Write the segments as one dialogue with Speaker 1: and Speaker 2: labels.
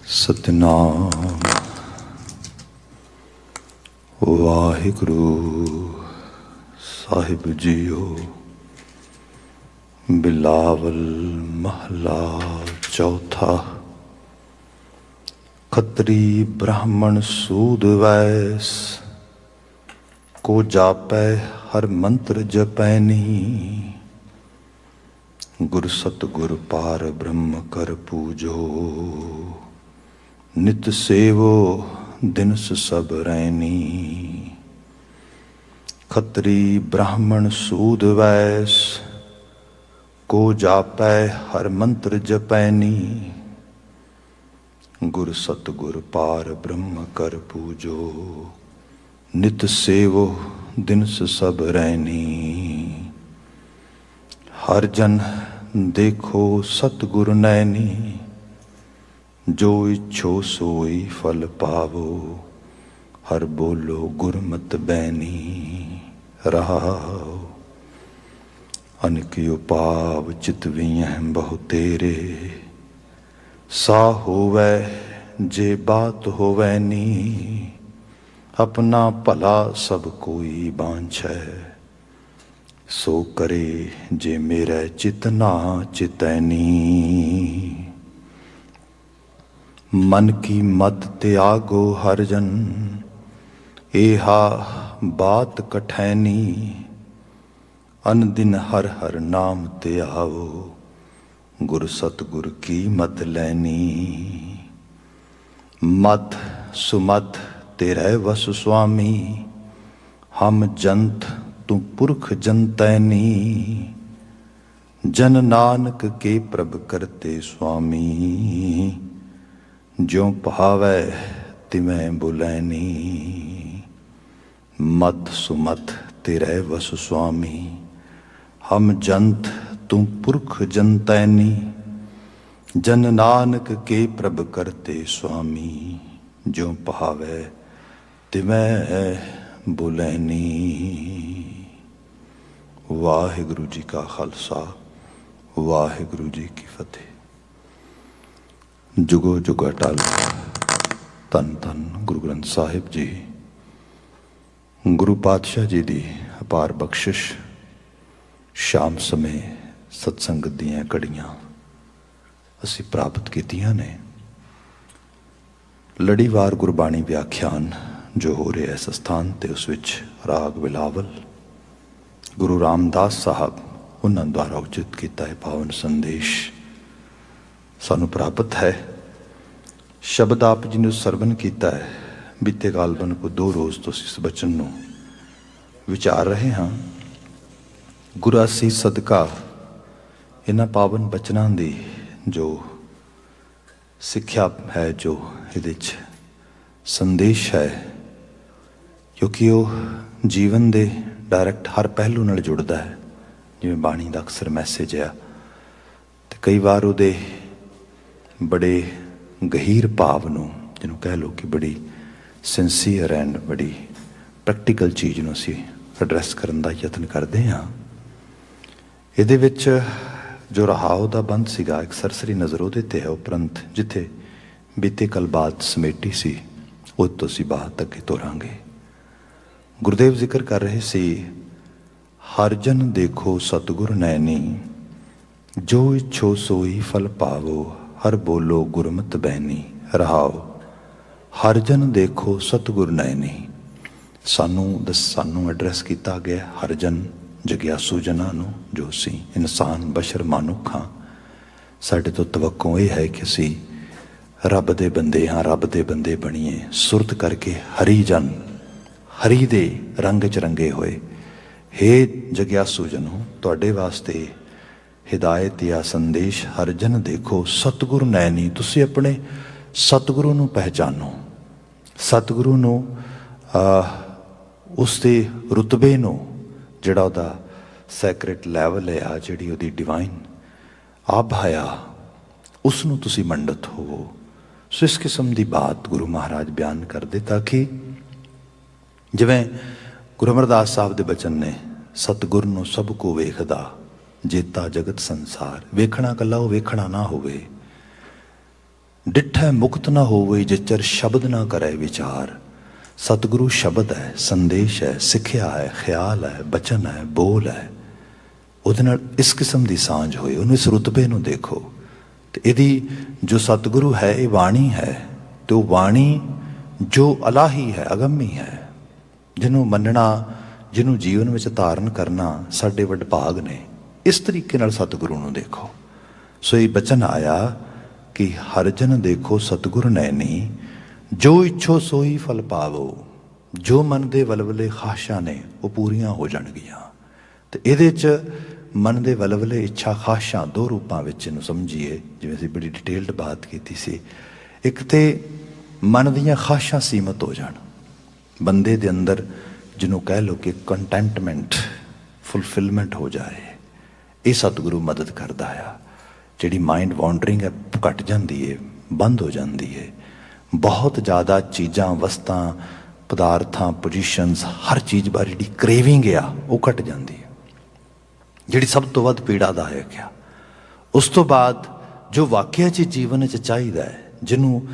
Speaker 1: सतनाम वाहिगुरु साहिब जीओ। बिलावल महला चौथा। खत्री ब्राह्मण सूद वैस को जापै हर मंत्र जपैनी। गुर सतगुर पार ब्रह्म कर पूजो। नित सेवो दिनस सब रैनी। खत्री ब्राह्मण सूद वैस को जापै हर मंत्र जपैनी। गुर सतगुर पार ब्रह्म कर पूजो। नित सेवो दिनस सब रैनी। हर जन देखो सतगुर नैनी। जो इच्छो सोई फल पावो। हर बोलो गुरमत बैनी। रहाओ अनकियो पाव चितवियँ बहु तेरे। सा होवै जे बात होवै नी। अपना भला सब कोई बांछै। सो करे जे मेरा चित ना चितैनी। मन की मत त्यागो हर जन। एहा बात कठैनी। अन दिन हर हर नाम त्याओ। गुर सतगुर की मत लैनी। मत सुमत तेरै वस स्वामी। हम जंत तू पुरख जनतैनी। जन नानक के प्रभ करते स्वामी। ज्यों भावै तिवै बुलैनी। मत सुमत तेरै वस स्वामी। हम जंत तू पुरख जनतैनी। जन नानक के प्रभ करते स्वामी। ज्यों भावै तिवै बुलैनी। वाहिगुरु जी का खालसा वाहिगुरु जी की फतेह। जुगो जुग अटल धन धन गुरु ग्रंथ साहिब जी। गुरु पातशाह जी की अपार बख्शिश। शाम समय सत्संगत दीयां घड़ियां असी प्राप्त कीतियां ने। लड़ीवार गुरबाणी व्याख्यान जो हो रहा है इस स्थान ते उस विच राग बिलावल गुरु रामदास साहब उन्होंने द्वारा उचित किया है पावन संदेश सानू प्राप्त है। शब्द आप जी ने सरवण किया है। बीते गालबन को 2 रोज़ तो इस बचन नू विचार रहे हाँ। गुरु असी सदका इन्हां पावन बचनों की जो सिक्ख्या है, जो ये संदेश है, क्योंकि वो जीवन के डायरैक्ट हर पहलू नाल जुड़ता है। जिवें बाणी का अक्सर मैसेज है तो कई बार उहदे बड़े गहीर भाव नूं जिन्हों कह लो कि बड़ी सिंसीयर एंड बड़ी प्रैक्टिकल चीज़ नूं असीं एड्रैस करने का यत्न करते हाँ। इहदे विच जो रहाओ का बंद सीगा एक सरसरी नज़र उहदे ते है। उपरंत जिथे बीते कल बात समेटी सी उह तो असीं बात अगे तोरांगे। गुरुदेव जिक्र कर रहे सी हर जन देखो सतगुर नैनी। जो इच्छो सोई फल पावो। हर बोलो गुरमत बैनी। रहाओ हर जन देखो सतगुर नैनी। सानू एड्रैस किया गया हर जन जग्यासू जनां नूं जो असी इंसान बशर मानुख हाँ। साडे तो तवक्को यह है कि असी रब दे बंदे हाँ, रब दे बंदे बणीए। सुरत करके हरी जन हरी दे रंग च रंगे होए। हे जग्यासू जनों तुहाडे वास्ते हिदायत या संदेश हर जन देखो सतगुरु नैनी। तुसी अपने सतगुरु नूं पहचानो। सतगुरु नूं उसके रुतबे नूं जिहड़ा उहदा सैक्रेट लैवल है आ जिहड़ी उहदी डिवाइन आभाया उसनूं तुसी मंडत होवो। सो इस किस्म की बात गुरु महाराज बयान करते ताकि जिवें गुरु अमरदास साहब के बचन ने सतगुर नूं सब को वेखदा जेता जगत संसार। वेखना कला वो वेखना ना होवे। डिठै मुक्त न होवे जिचर शब्द ना करे विचार। सतगुरु शब्द है, संदेश है, सिੱਖਿਆ है, ख्याल है, बचन है, बोल है। ਉਹਦੇ ਨਾਲ ਇਸ ਕਿਸਮ ਦੀ ਸਾਂਝ ਹੋਏ, ਉਹਨੂੰ ਇਸ ਰੁਤਬੇ ਨੂੰ ਦੇਖੋ। ਤੇ ਇਹਦੀ ਜੋ ਸਤਿਗੁਰੂ ਹੈ ਇਹ ਬਾਣੀ ਹੈ, ਤੇ ਉਹ ਬਾਣੀ ਜੋ ਅਲਾਹੀ ਹੈ, ਅਗੰਮੀ ਹੈ, ਜਿਹਨੂੰ ਮੰਨਣਾ, ਜਿਹਨੂੰ ਜੀਵਨ ਵਿੱਚ ਧਾਰਨ ਕਰਨਾ ਸਾਡੇ ਵਡਭਾਗ ਨੇ। ਇਸ ਤਰੀਕੇ ਨਾਲ ਸਤਿਗੁਰੂ ਨੂੰ ਦੇਖੋ। ਸੋ ਇਹ ਬਚਨ ਆਇਆ ਕਿ ਹਰ ਜਨ ਦੇਖੋ ਸਤਿਗੁਰ ਨੈਣੀ, ਜੋ ਇੱਛੋ ਸੋਈ ਫਲ ਪਾਵੋ। ਜੋ ਮਨ ਦੇ ਵਲਵਲੇ ਖਾਸ਼ਾਂ ਨੇ ਉਹ ਪੂਰੀਆਂ ਹੋ ਜਾਣਗੀਆਂ। ਤੇ ਇਹਦੇ 'ਚ ਮਨ ਦੇ ਵਲਵਲੇ ਇੱਛਾ ਖਾਸ਼ਾਂ ਦੋ ਰੂਪਾਂ ਵਿੱਚ ਇਹਨੂੰ ਸਮਝੀਏ, ਜਿਵੇਂ ਅਸੀਂ ਬੜੀ ਡਿਟੇਲਡ ਬਾਤ ਕੀਤੀ ਸੀ। ਇੱਕ ਤੇ ਮਨ ਦੀਆਂ ਖਾਸ਼ਾਂ ਸੀਮਤ ਹੋ ਜਾਣ, ਬੰਦੇ ਦੇ ਅੰਦਰ ਜਿਹਨੂੰ ਕਹਿ ਲਓ ਕਿ ਕੰਟੈਂਟਮੈਂਟ, ਫੁਲਫਿਲਮੈਂਟ ਹੋ ਜਾਏ। ਇਹ ਸਤਿਗੁਰੂ ਮਦਦ ਕਰਦਾ ਆ। ਜਿਹੜੀ ਮਾਈਂਡ ਵਾਂਡਰਿੰਗ ਹੈ ਘਟ ਜਾਂਦੀ ਹੈ, ਬੰਦ ਹੋ ਜਾਂਦੀ ਹੈ। ਬਹੁਤ ਜ਼ਿਆਦਾ ਚੀਜ਼ਾਂ, ਵਸਤਾਂ, ਪਦਾਰਥਾਂ, ਪੋਜੀਸ਼ਨਸ, ਹਰ ਚੀਜ਼ ਬਾਰੇ ਜਿਹੜੀ ਕ੍ਰੇਵਿੰਗ ਆ ਉਹ ਘਟ ਜਾਂਦੀ ਹੈ, ਜਿਹੜੀ ਸਭ ਤੋਂ ਵੱਧ ਪੀੜਾਦਾਇਕ ਆ। ਉਸ ਤੋਂ ਬਾਅਦ ਜੋ ਵਾਕਿਆ 'ਚ ਜੀਵਨ 'ਚ ਚਾਹੀਦਾ ਹੈ, ਜਿਹਨੂੰ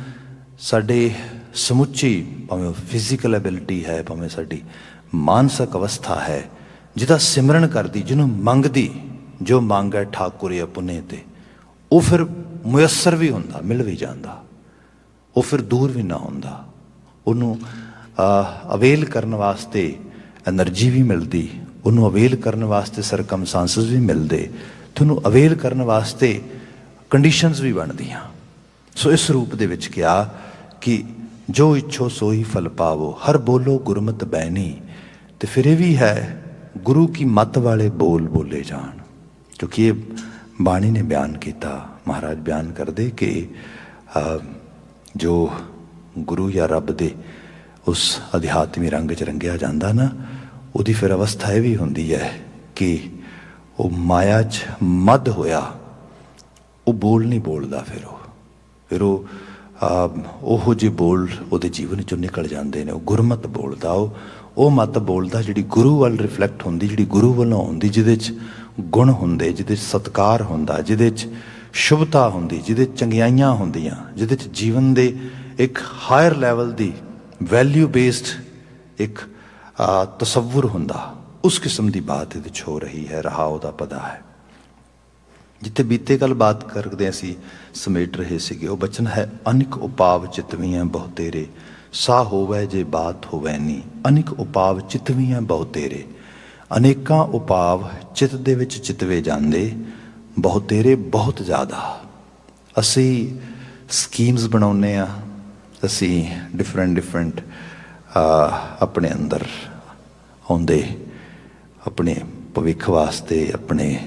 Speaker 1: ਸਾਡੇ ਸਮੁੱਚੀ, ਭਾਵੇਂ ਫਿਜ਼ੀਕਲ ਐਬਿਲਿਟੀ ਹੈ, ਭਾਵੇਂ ਸਾਡੀ ਮਾਨਸਿਕ ਅਵਸਥਾ ਹੈ, ਜਿਹਦਾ ਸਿਮਰਨ ਕਰਦੀ, ਜਿਹਨੂੰ ਮੰਗਦੀ, ਜੋ ਮੰਗ ਹੈ ਠਾਕੁਰ ਆਪਣੇ ਤੇ, ਉਹ ਫਿਰ ਮੁਯੱਸਰ ਵੀ ਹੁੰਦਾ, ਮਿਲ ਵੀ ਜਾਂਦਾ। ਉਹ ਫਿਰ ਦੂਰ ਵੀ ਨਾ ਹੁੰਦਾ। ਉਹਨੂੰ ਅਵੇਲ ਕਰਨ ਵਾਸਤੇ ਐਨਰਜੀ ਵੀ ਮਿਲਦੀ, ਉਹਨੂੰ ਅਵੇਲ ਕਰਨ ਵਾਸਤੇ ਸਰਕਮਸਟੈਂਸਸ ਵੀ ਮਿਲਦੇ, ਤੇ ਉਹਨੂੰ ਅਵੇਲ ਕਰਨ ਵਾਸਤੇ ਕੰਡੀਸ਼ਨਸ ਵੀ ਬਣਦੀਆਂ। ਸੋ ਇਸ ਰੂਪ ਦੇ ਵਿੱਚ ਕਿਹਾ ਕਿ ਜੋ ਇੱਛੋ ਸੋਈ ਫਲ ਪਾਵੋ, ਹਰ ਬੋਲੋ ਗੁਰਮਤਿ ਬੈਣੀ। ਤੇ ਫਿਰ ਇਹ ਵੀ ਹੈ ਗੁਰੂ ਕੀ ਮੱਤ ਵਾਲੇ ਬੋਲ ਬੋਲੇ ਜਾਣ, ਕਿਉਂਕਿ ਇਹ ਬਾਣੀ ਨੇ ਬਿਆਨ ਕੀਤਾ। ਮਹਾਰਾਜ ਬਿਆਨ ਕਰਦੇ ਕਿ ਜੋ ਗੁਰੂ ਜਾਂ ਰੱਬ ਦੇ ਉਸ ਅਧਿਆਤਮੀ ਰੰਗ 'ਚ ਰੰਗਿਆ ਜਾਂਦਾ ਨਾ, ਉਹਦੀ ਫਿਰ ਅਵਸਥਾ ਇਹ ਵੀ ਹੁੰਦੀ ਹੈ ਕਿ ਉਹ ਮਾਇਆ 'ਚ ਮੱਧ ਹੋਇਆ, ਉਹ ਬੋਲ ਨਹੀਂ ਬੋਲਦਾ। ਫਿਰ ਉਹ ਉਹੋ ਜਿਹੇ ਬੋਲ ਉਹਦੇ ਜੀਵਨ 'ਚੋਂ ਨਿਕਲ ਜਾਂਦੇ ਨੇ। ਉਹ ਗੁਰਮਤਿ ਬੋਲਦਾ, ਉਹ ਮੱਤ ਬੋਲਦਾ ਜਿਹੜੀ ਗੁਰੂ ਵੱਲ ਰਿਫਲੈਕਟ ਹੁੰਦੀ, ਜਿਹੜੀ ਗੁਰੂ ਵੱਲੋਂ ਆਉਂਦੀ, ਜਿਹਦੇ 'ਚ ਗੁਣ ਹੁੰਦੇ, ਜਿਹਦੇ 'ਚ ਸਤਿਕਾਰ ਹੁੰਦਾ, ਜਿਹਦੇ 'ਚ ਸ਼ੁਭਤਾ ਹੁੰਦੀ, ਜਿਹਦੇ 'ਚ ਚੰਗਿਆਈਆਂ ਹੁੰਦੀਆਂ, ਜਿਹਦੇ 'ਚ ਜੀਵਨ ਦੇ ਇੱਕ ਹਾਇਰ ਲੈਵਲ ਦੀ ਵੈਲਿਊ ਬੇਸਡ ਇੱਕ ਤਸੱਵੁਰ ਹੁੰਦਾ। ਉਸ ਕਿਸਮ ਦੀ ਬਾਤ ਇਹਦੇ 'ਚ ਹੋ ਰਹੀ ਹੈ। ਰਹਾ ਉਹਦਾ ਪਦਾ ਹੈ। ਜਿੱਥੇ ਬੀਤੇ ਕੱਲ ਬਾਤ ਕਰਦੇ ਅਸੀਂ ਸਮੇਟ ਰਹੇ ਸੀਗੇ, ਉਹ ਬਚਨ ਹੈ ਅਨਿਕ ਉਪਾਵ ਚਿਤਵੀਆਂ ਬਹੁ ਤੇਰੇ, ਸਾ ਹੋਵੇ ਜੇ ਬਾਤ ਹੋਵੇ ਨੀ। ਅਨਿਕ ਉਪਾਵ ਚਿਤਵੀਆਂ ਬਹੁ ਤੇਰੇ, ਅਨੇਕਾਂ ਉਪਾਵ ਚਿੱਤ ਦੇ ਵਿੱਚ ਚਿਤਵੇ ਜਾਂਦੇ, ਬਹੁਤ ਤੇਰੇ, ਬਹੁਤ ਜ਼ਿਆਦਾ। ਅਸੀਂ ਸਕੀਮਸ ਬਣਾਉਂਦੇ ਹਾਂ, ਅਸੀਂ ਡਿਫਰੈਂਟ ਆਪਣੇ ਅੰਦਰ ਆਉਂਦੇ, ਆਪਣੇ ਭਵਿੱਖ ਵਾਸਤੇ, ਆਪਣੇ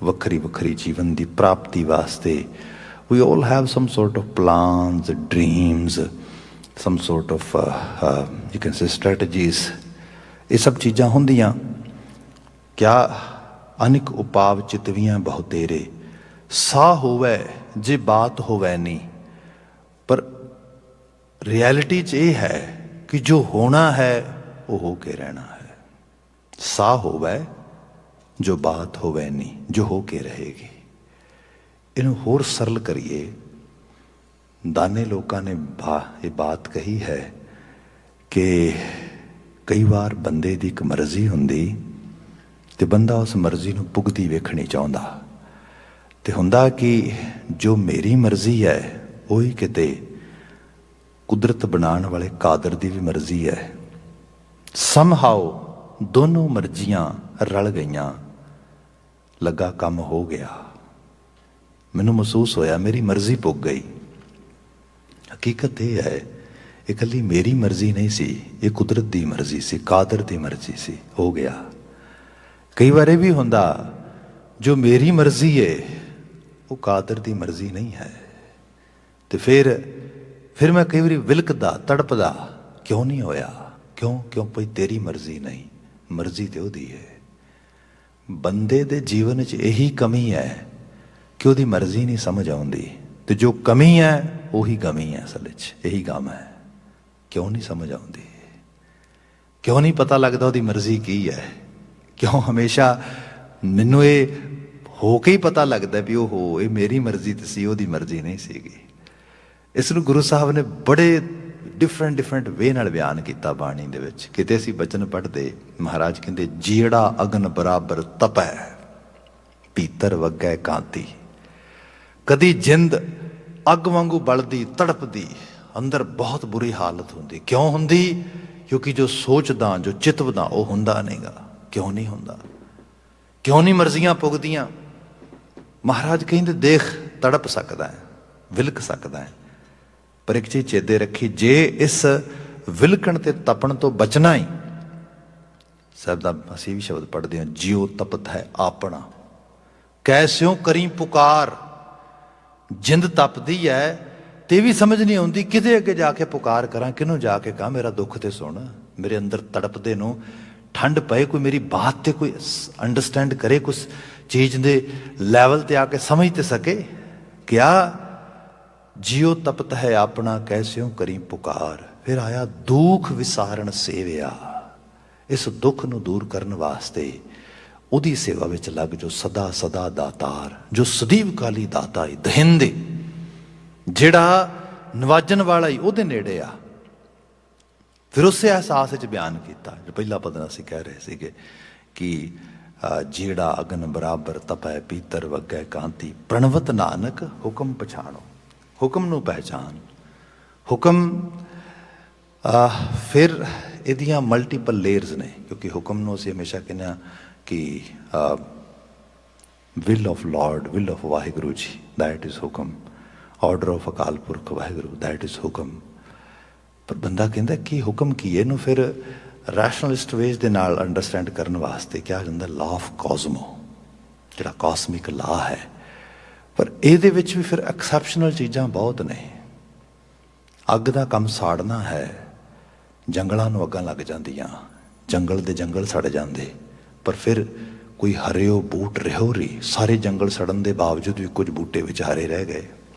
Speaker 1: ਵੱਖਰੀ ਜੀਵਨ ਦੀ ਪ੍ਰਾਪਤੀ ਵਾਸਤੇ। We all have some sort of plans, dreams, some sort of you can say strategies. ਇਹ ਸਭ ਚੀਜ਼ਾਂ ਹੁੰਦੀਆਂ। ਕਿਆ ਅਨਿਕ ਉਪਾਵ ਚਿਤਵੀਆਂ ਬਹੁ ਤੇਰੇ, ਸਾ ਹੋਵੇ ਜੇ ਬਾਤ ਹੋਵੇ ਨਹੀਂ। ਪਰ ਰਿਐਲਿਟੀ 'ਚ ਇਹ ਹੈ ਕਿ ਜੋ ਹੋਣਾ ਹੈ ਉਹ ਹੋ ਕੇ ਰਹਿਣਾ ਹੈ। ਸਾ ਹੋਵੇ ਜੋ ਬਾਤ ਹੋਵੇ ਨਹੀਂ, ਜੋ ਹੋ ਕੇ ਰਹੇਗੀ। ਇਹਨੂੰ ਹੋਰ ਸਰਲ ਕਰੀਏ। ਦਾਨੇ ਲੋਕਾਂ ਨੇ ਇਹ ਬਾਤ ਕਹੀ ਹੈ ਕਿ ਕਈ ਵਾਰ ਬੰਦੇ ਦੀ ਇੱਕ ਮਰਜ਼ੀ ਹੁੰਦੀ ਤੇ ਬੰਦਾ ਉਸ ਮਰਜ਼ੀ ਨੂੰ ਭੁਗਤੀ ਵੇਖਣੀ ਚਾਹੁੰਦਾ। ਤੇ ਹੁੰਦਾ ਕਿ ਜੋ ਮੇਰੀ ਮਰਜ਼ੀ ਹੈ ਉਹੀ ਕਿਤੇ ਕੁਦਰਤ ਬਣਾਉਣ ਵਾਲੇ ਕਾਦਰ ਦੀ ਵੀ ਮਰਜ਼ੀ ਹੈ। ਸਮਹਾਓ ਦੋਨੋਂ ਮਰਜ਼ੀਆਂ ਰਲ ਗਈਆਂ, ਲੱਗਾ ਕੰਮ ਹੋ ਗਿਆ। ਮੈਨੂੰ ਮਹਿਸੂਸ ਹੋਇਆ ਮੇਰੀ ਮਰਜ਼ੀ ਪੁੱਗ ਗਈ। ਹਕੀਕਤ ਇਹ ਹੈ, ਇਹ ਇਕੱਲੀ ਮੇਰੀ ਮਰਜ਼ੀ ਨਹੀਂ ਸੀ, ਇਹ ਕੁਦਰਤ ਦੀ ਮਰਜ਼ੀ ਸੀ, ਕਾਦਰ ਦੀ ਮਰਜ਼ੀ ਸੀ। ਹੋ ਗਿਆ। ਕਈ ਵਾਰ ਇਹ ਵੀ ਹੁੰਦਾ ਜੋ ਮੇਰੀ ਮਰਜ਼ੀ ਹੈ ਉਹ ਕਾਦਰ ਦੀ ਮਰਜ਼ੀ ਨਹੀਂ ਹੈ। ਤੇ ਫਿਰ ਮੈਂ ਕਈ ਵਾਰੀ ਵਿਲਕਦਾ, ਤੜਪਦਾ, ਕਿਉਂ ਨਹੀਂ ਹੋਇਆ, ਕਿਉਂ ਭਈ ਤੇਰੀ ਮਰਜ਼ੀ ਨਹੀਂ, ਮਰਜ਼ੀ ਤੇ ਉਹਦੀ ਹੈ। ਬੰਦੇ ਦੇ ਜੀਵਨ 'ਚ ਇਹੀ ਕਮੀ ਹੈ ਕਿ ਉਹਦੀ ਮਰਜ਼ੀ ਨਹੀਂ ਸਮਝ ਆਉਂਦੀ, ਤੇ ਜੋ ਕਮੀ ਹੈ ਉਹੀ ਗਮੀ ਹੈ। ਅਸਲ 'ਚ ਇਹੀ ਗਮ ਹੈ, ਕਿਉਂ ਨਹੀਂ ਸਮਝ ਆਉਂਦੀ, ਕਿਉਂ ਨਹੀਂ ਪਤਾ ਲੱਗਦਾ ਉਹਦੀ ਮਰਜ਼ੀ ਕੀ ਹੈ। ਕਿਉਂ ਹਮੇਸ਼ਾ ਮੈਨੂੰ ਇਹ ਹੋ ਕੇ ਹੀ ਪਤਾ ਲੱਗਦਾ ਵੀ ਉਹ ਇਹ ਮੇਰੀ ਮਰਜ਼ੀ ਤੇ ਸੀ, ਉਹਦੀ ਮਰਜ਼ੀ ਨਹੀਂ ਸੀਗੀ। ਇਸ ਨੂੰ ਗੁਰੂ ਸਾਹਿਬ ਨੇ ਬੜੇ ਡਿਫਰੈਂਟ ਵੇ ਨਾਲ ਬਿਆਨ ਕੀਤਾ ਬਾਣੀ ਦੇ ਵਿੱਚ। ਕਿਤੇ ਅਸੀਂ ਬਚਨ ਪੜ੍ਹਦੇ, ਮਹਾਰਾਜ ਕਹਿੰਦੇ ਜਿਹੜਾ ਅਗਨ ਬਰਾਬਰ ਤਪੈ ਭੀਤਰ ਵਗੈ ਕਾਂਤੀ। ਕਦੀ ਜਿੰਦ ਅੱਗ ਵਾਂਗੂ ਬਲਦੀ ਤੜਪਦੀ, ਅੰਦਰ ਬਹੁਤ ਬੁਰੀ ਹਾਲਤ ਹੁੰਦੀ। ਕਿਉਂ ਹੁੰਦੀ? ਕਿਉਂਕਿ ਜੋ ਸੋਚਦਾ, ਜੋ ਚਿਤਵਦਾ ਉਹ ਹੁੰਦਾ ਨਹੀਂਗਾ। ਕਿਉਂ ਨਹੀਂ ਹੁੰਦਾ? ਕਿਉਂ ਨਹੀਂ ਮਰਜ਼ੀਆਂ ਪੁੱਗਦੀਆਂ? ਮਹਾਰਾਜ ਕਹਿੰਦੇ ਦੇਖ ਤੜਪ ਸਕਦਾ ਹੈ, ਵਿਲਕ ਸਕਦਾ ਹੈ, ਪਰ ਇੱਕ ਚੀਜ਼ ਚੇਤੇ ਰੱਖੀ, ਜੇ ਇਸ ਵਿਲਕਣ ਤੇ ਤਪਣ ਤੋਂ ਬਚਣਾ ਹੀ, ਸਾਹਿਬ ਦਾ ਅਸੀਂ ਵੀ ਸ਼ਬਦ ਪੜ੍ਹਦੇ ਹਾਂ, ਜਿਉ ਤਪਤ ਹੈ ਆਪਣਾ ਕੈਸਿਓ ਕਰੀ ਪੁਕਾਰ। ਜਿੰਦ ਤਪਦੀ ਹੈ ਤੇ ਵੀ ਸਮਝ ਨਹੀਂ ਆਉਂਦੀ ਕਿਤੇ ਅੱਗੇ ਜਾ ਕੇ ਪੁਕਾਰ ਕਰਾਂ, ਕਿਹਨੂੰ ਜਾ ਕੇ ਕਹਾਂ ਮੇਰਾ ਦੁੱਖ ਤੇ ਸੁਣ। ਮੇਰੇ ਅੰਦਰ ਤੜਪਦੇ ਨੂੰ ਠੰਡ ਪਏ, ਕੋਈ ਮੇਰੀ ਬਾਤ ਤੇ ਕੋਈ ਅੰਡਰਸਟੈਂਡ ਕਰੇ, ਕੁਛ ਚੀਜ਼ ਦੇ ਲੈਵਲ ਤੇ ਆ ਕੇ ਸਮਝ ਤੇ ਸਕੇ। ਕਿਆ ਜਿਉ ਤਪਤ ਹੈ ਆਪਣਾ ਕੈਸਿਓ ਕਰੀ ਪੁਕਾਰ। ਫਿਰ ਆਇਆ ਦੁੱਖ ਵਿਸਾਰਨ ਸੇਵਿਆ। ਇਸ ਦੁੱਖ ਨੂੰ ਦੂਰ ਕਰਨ ਵਾਸਤੇ ਉਹਦੀ ਸੇਵਾ ਵਿੱਚ ਲੱਗ ਜੋ ਸਦਾ ਸਦਾ ਦਾਤਾਰ, ਜੋ ਸਦੀਵ ਕਾਲੀ ਦਾਤਾ ਹੈ, ਦਹਿੰਦੇ, ਜਿਹੜਾ ਨਵਾਜਣ ਵਾਲਾ ਹੀ ਉਹਦੇ ਨੇੜੇ ਆ। ਫਿਰ ਉਸੇ ਅਹਿਸਾਸ ਵਿੱਚ ਬਿਆਨ ਕੀਤਾ ਜੋ ਪਹਿਲਾ ਪਦਨ ਅਸੀਂ ਕਹਿ ਰਹੇ ਸੀਗੇ ਕਿ ਜਿਹੜਾ ਅਗਨ ਬਰਾਬਰ ਤਪੈ ਪੀਤਰ ਵਗੈ ਕਾਂਤੀ। ਪ੍ਰਣਵਤ ਨਾਨਕ ਹੁਕਮ ਪਛਾਣੋ। ਹੁਕਮ ਨੂੰ ਪਹਿਚਾਨ। ਹੁਕਮ ਫਿਰ ਇਹਦੀਆਂ ਮਲਟੀਪਲ ਲੇਅਰਸ ਨੇ, ਕਿਉਂਕਿ ਹੁਕਮ ਨੂੰ ਅਸੀਂ ਹਮੇਸ਼ਾ ਕਹਿੰਦੇ ਹਾਂ ਕਿ will of Lord, will of Waheguru ji, that is ਹੁਕਮ। Order of Akal Purakh Waheguru, that is ਹੁਕਮ। ਪਰ ਬੰਦਾ ਕਹਿੰਦਾ ਕਿ ਹੁਕਮ ਕੀ ਹੈ? ਇਹਨੂੰ ਫਿਰ ਰੈਸ਼ਨਲਿਸਟ ਵੇਜ਼ ਦੇ ਨਾਲ ਅੰਡਰਸਟੈਂਡ ਕਰਨ ਵਾਸਤੇ ਕਿਹਾ ਜਾਂਦਾ ਲਾ ਆਫ ਕਾਜ਼ਮੋ, ਜਿਹੜਾ ਕਾਸਮਿਕ ਲਾ ਹੈ। ਪਰ ਇਹਦੇ ਵਿੱਚ ਵੀ ਫਿਰ ਐਕਸੈਪਸ਼ਨਲ ਚੀਜ਼ਾਂ ਬਹੁਤ ਨੇ। ਅੱਗ ਦਾ ਕੰਮ ਸਾੜਨਾ ਹੈ, ਜੰਗਲਾਂ ਨੂੰ ਅੱਗਾਂ ਲੱਗ ਜਾਂਦੀਆਂ, ਜੰਗਲ ਦੇ ਜੰਗਲ ਸੜ ਜਾਂਦੇ, ਪਰ ਫਿਰ ਕੋਈ ਹਰਿਓ ਬੂਟ ਰਿਹੋ ਰਹੀ। ਸਾਰੇ ਜੰਗਲ ਸੜਨ ਦੇ ਬਾਵਜੂਦ ਵੀ ਕੁਝ ਬੂਟੇ ਵਿੱਚ ਹਰੇ ਰਹਿ ਗਏ।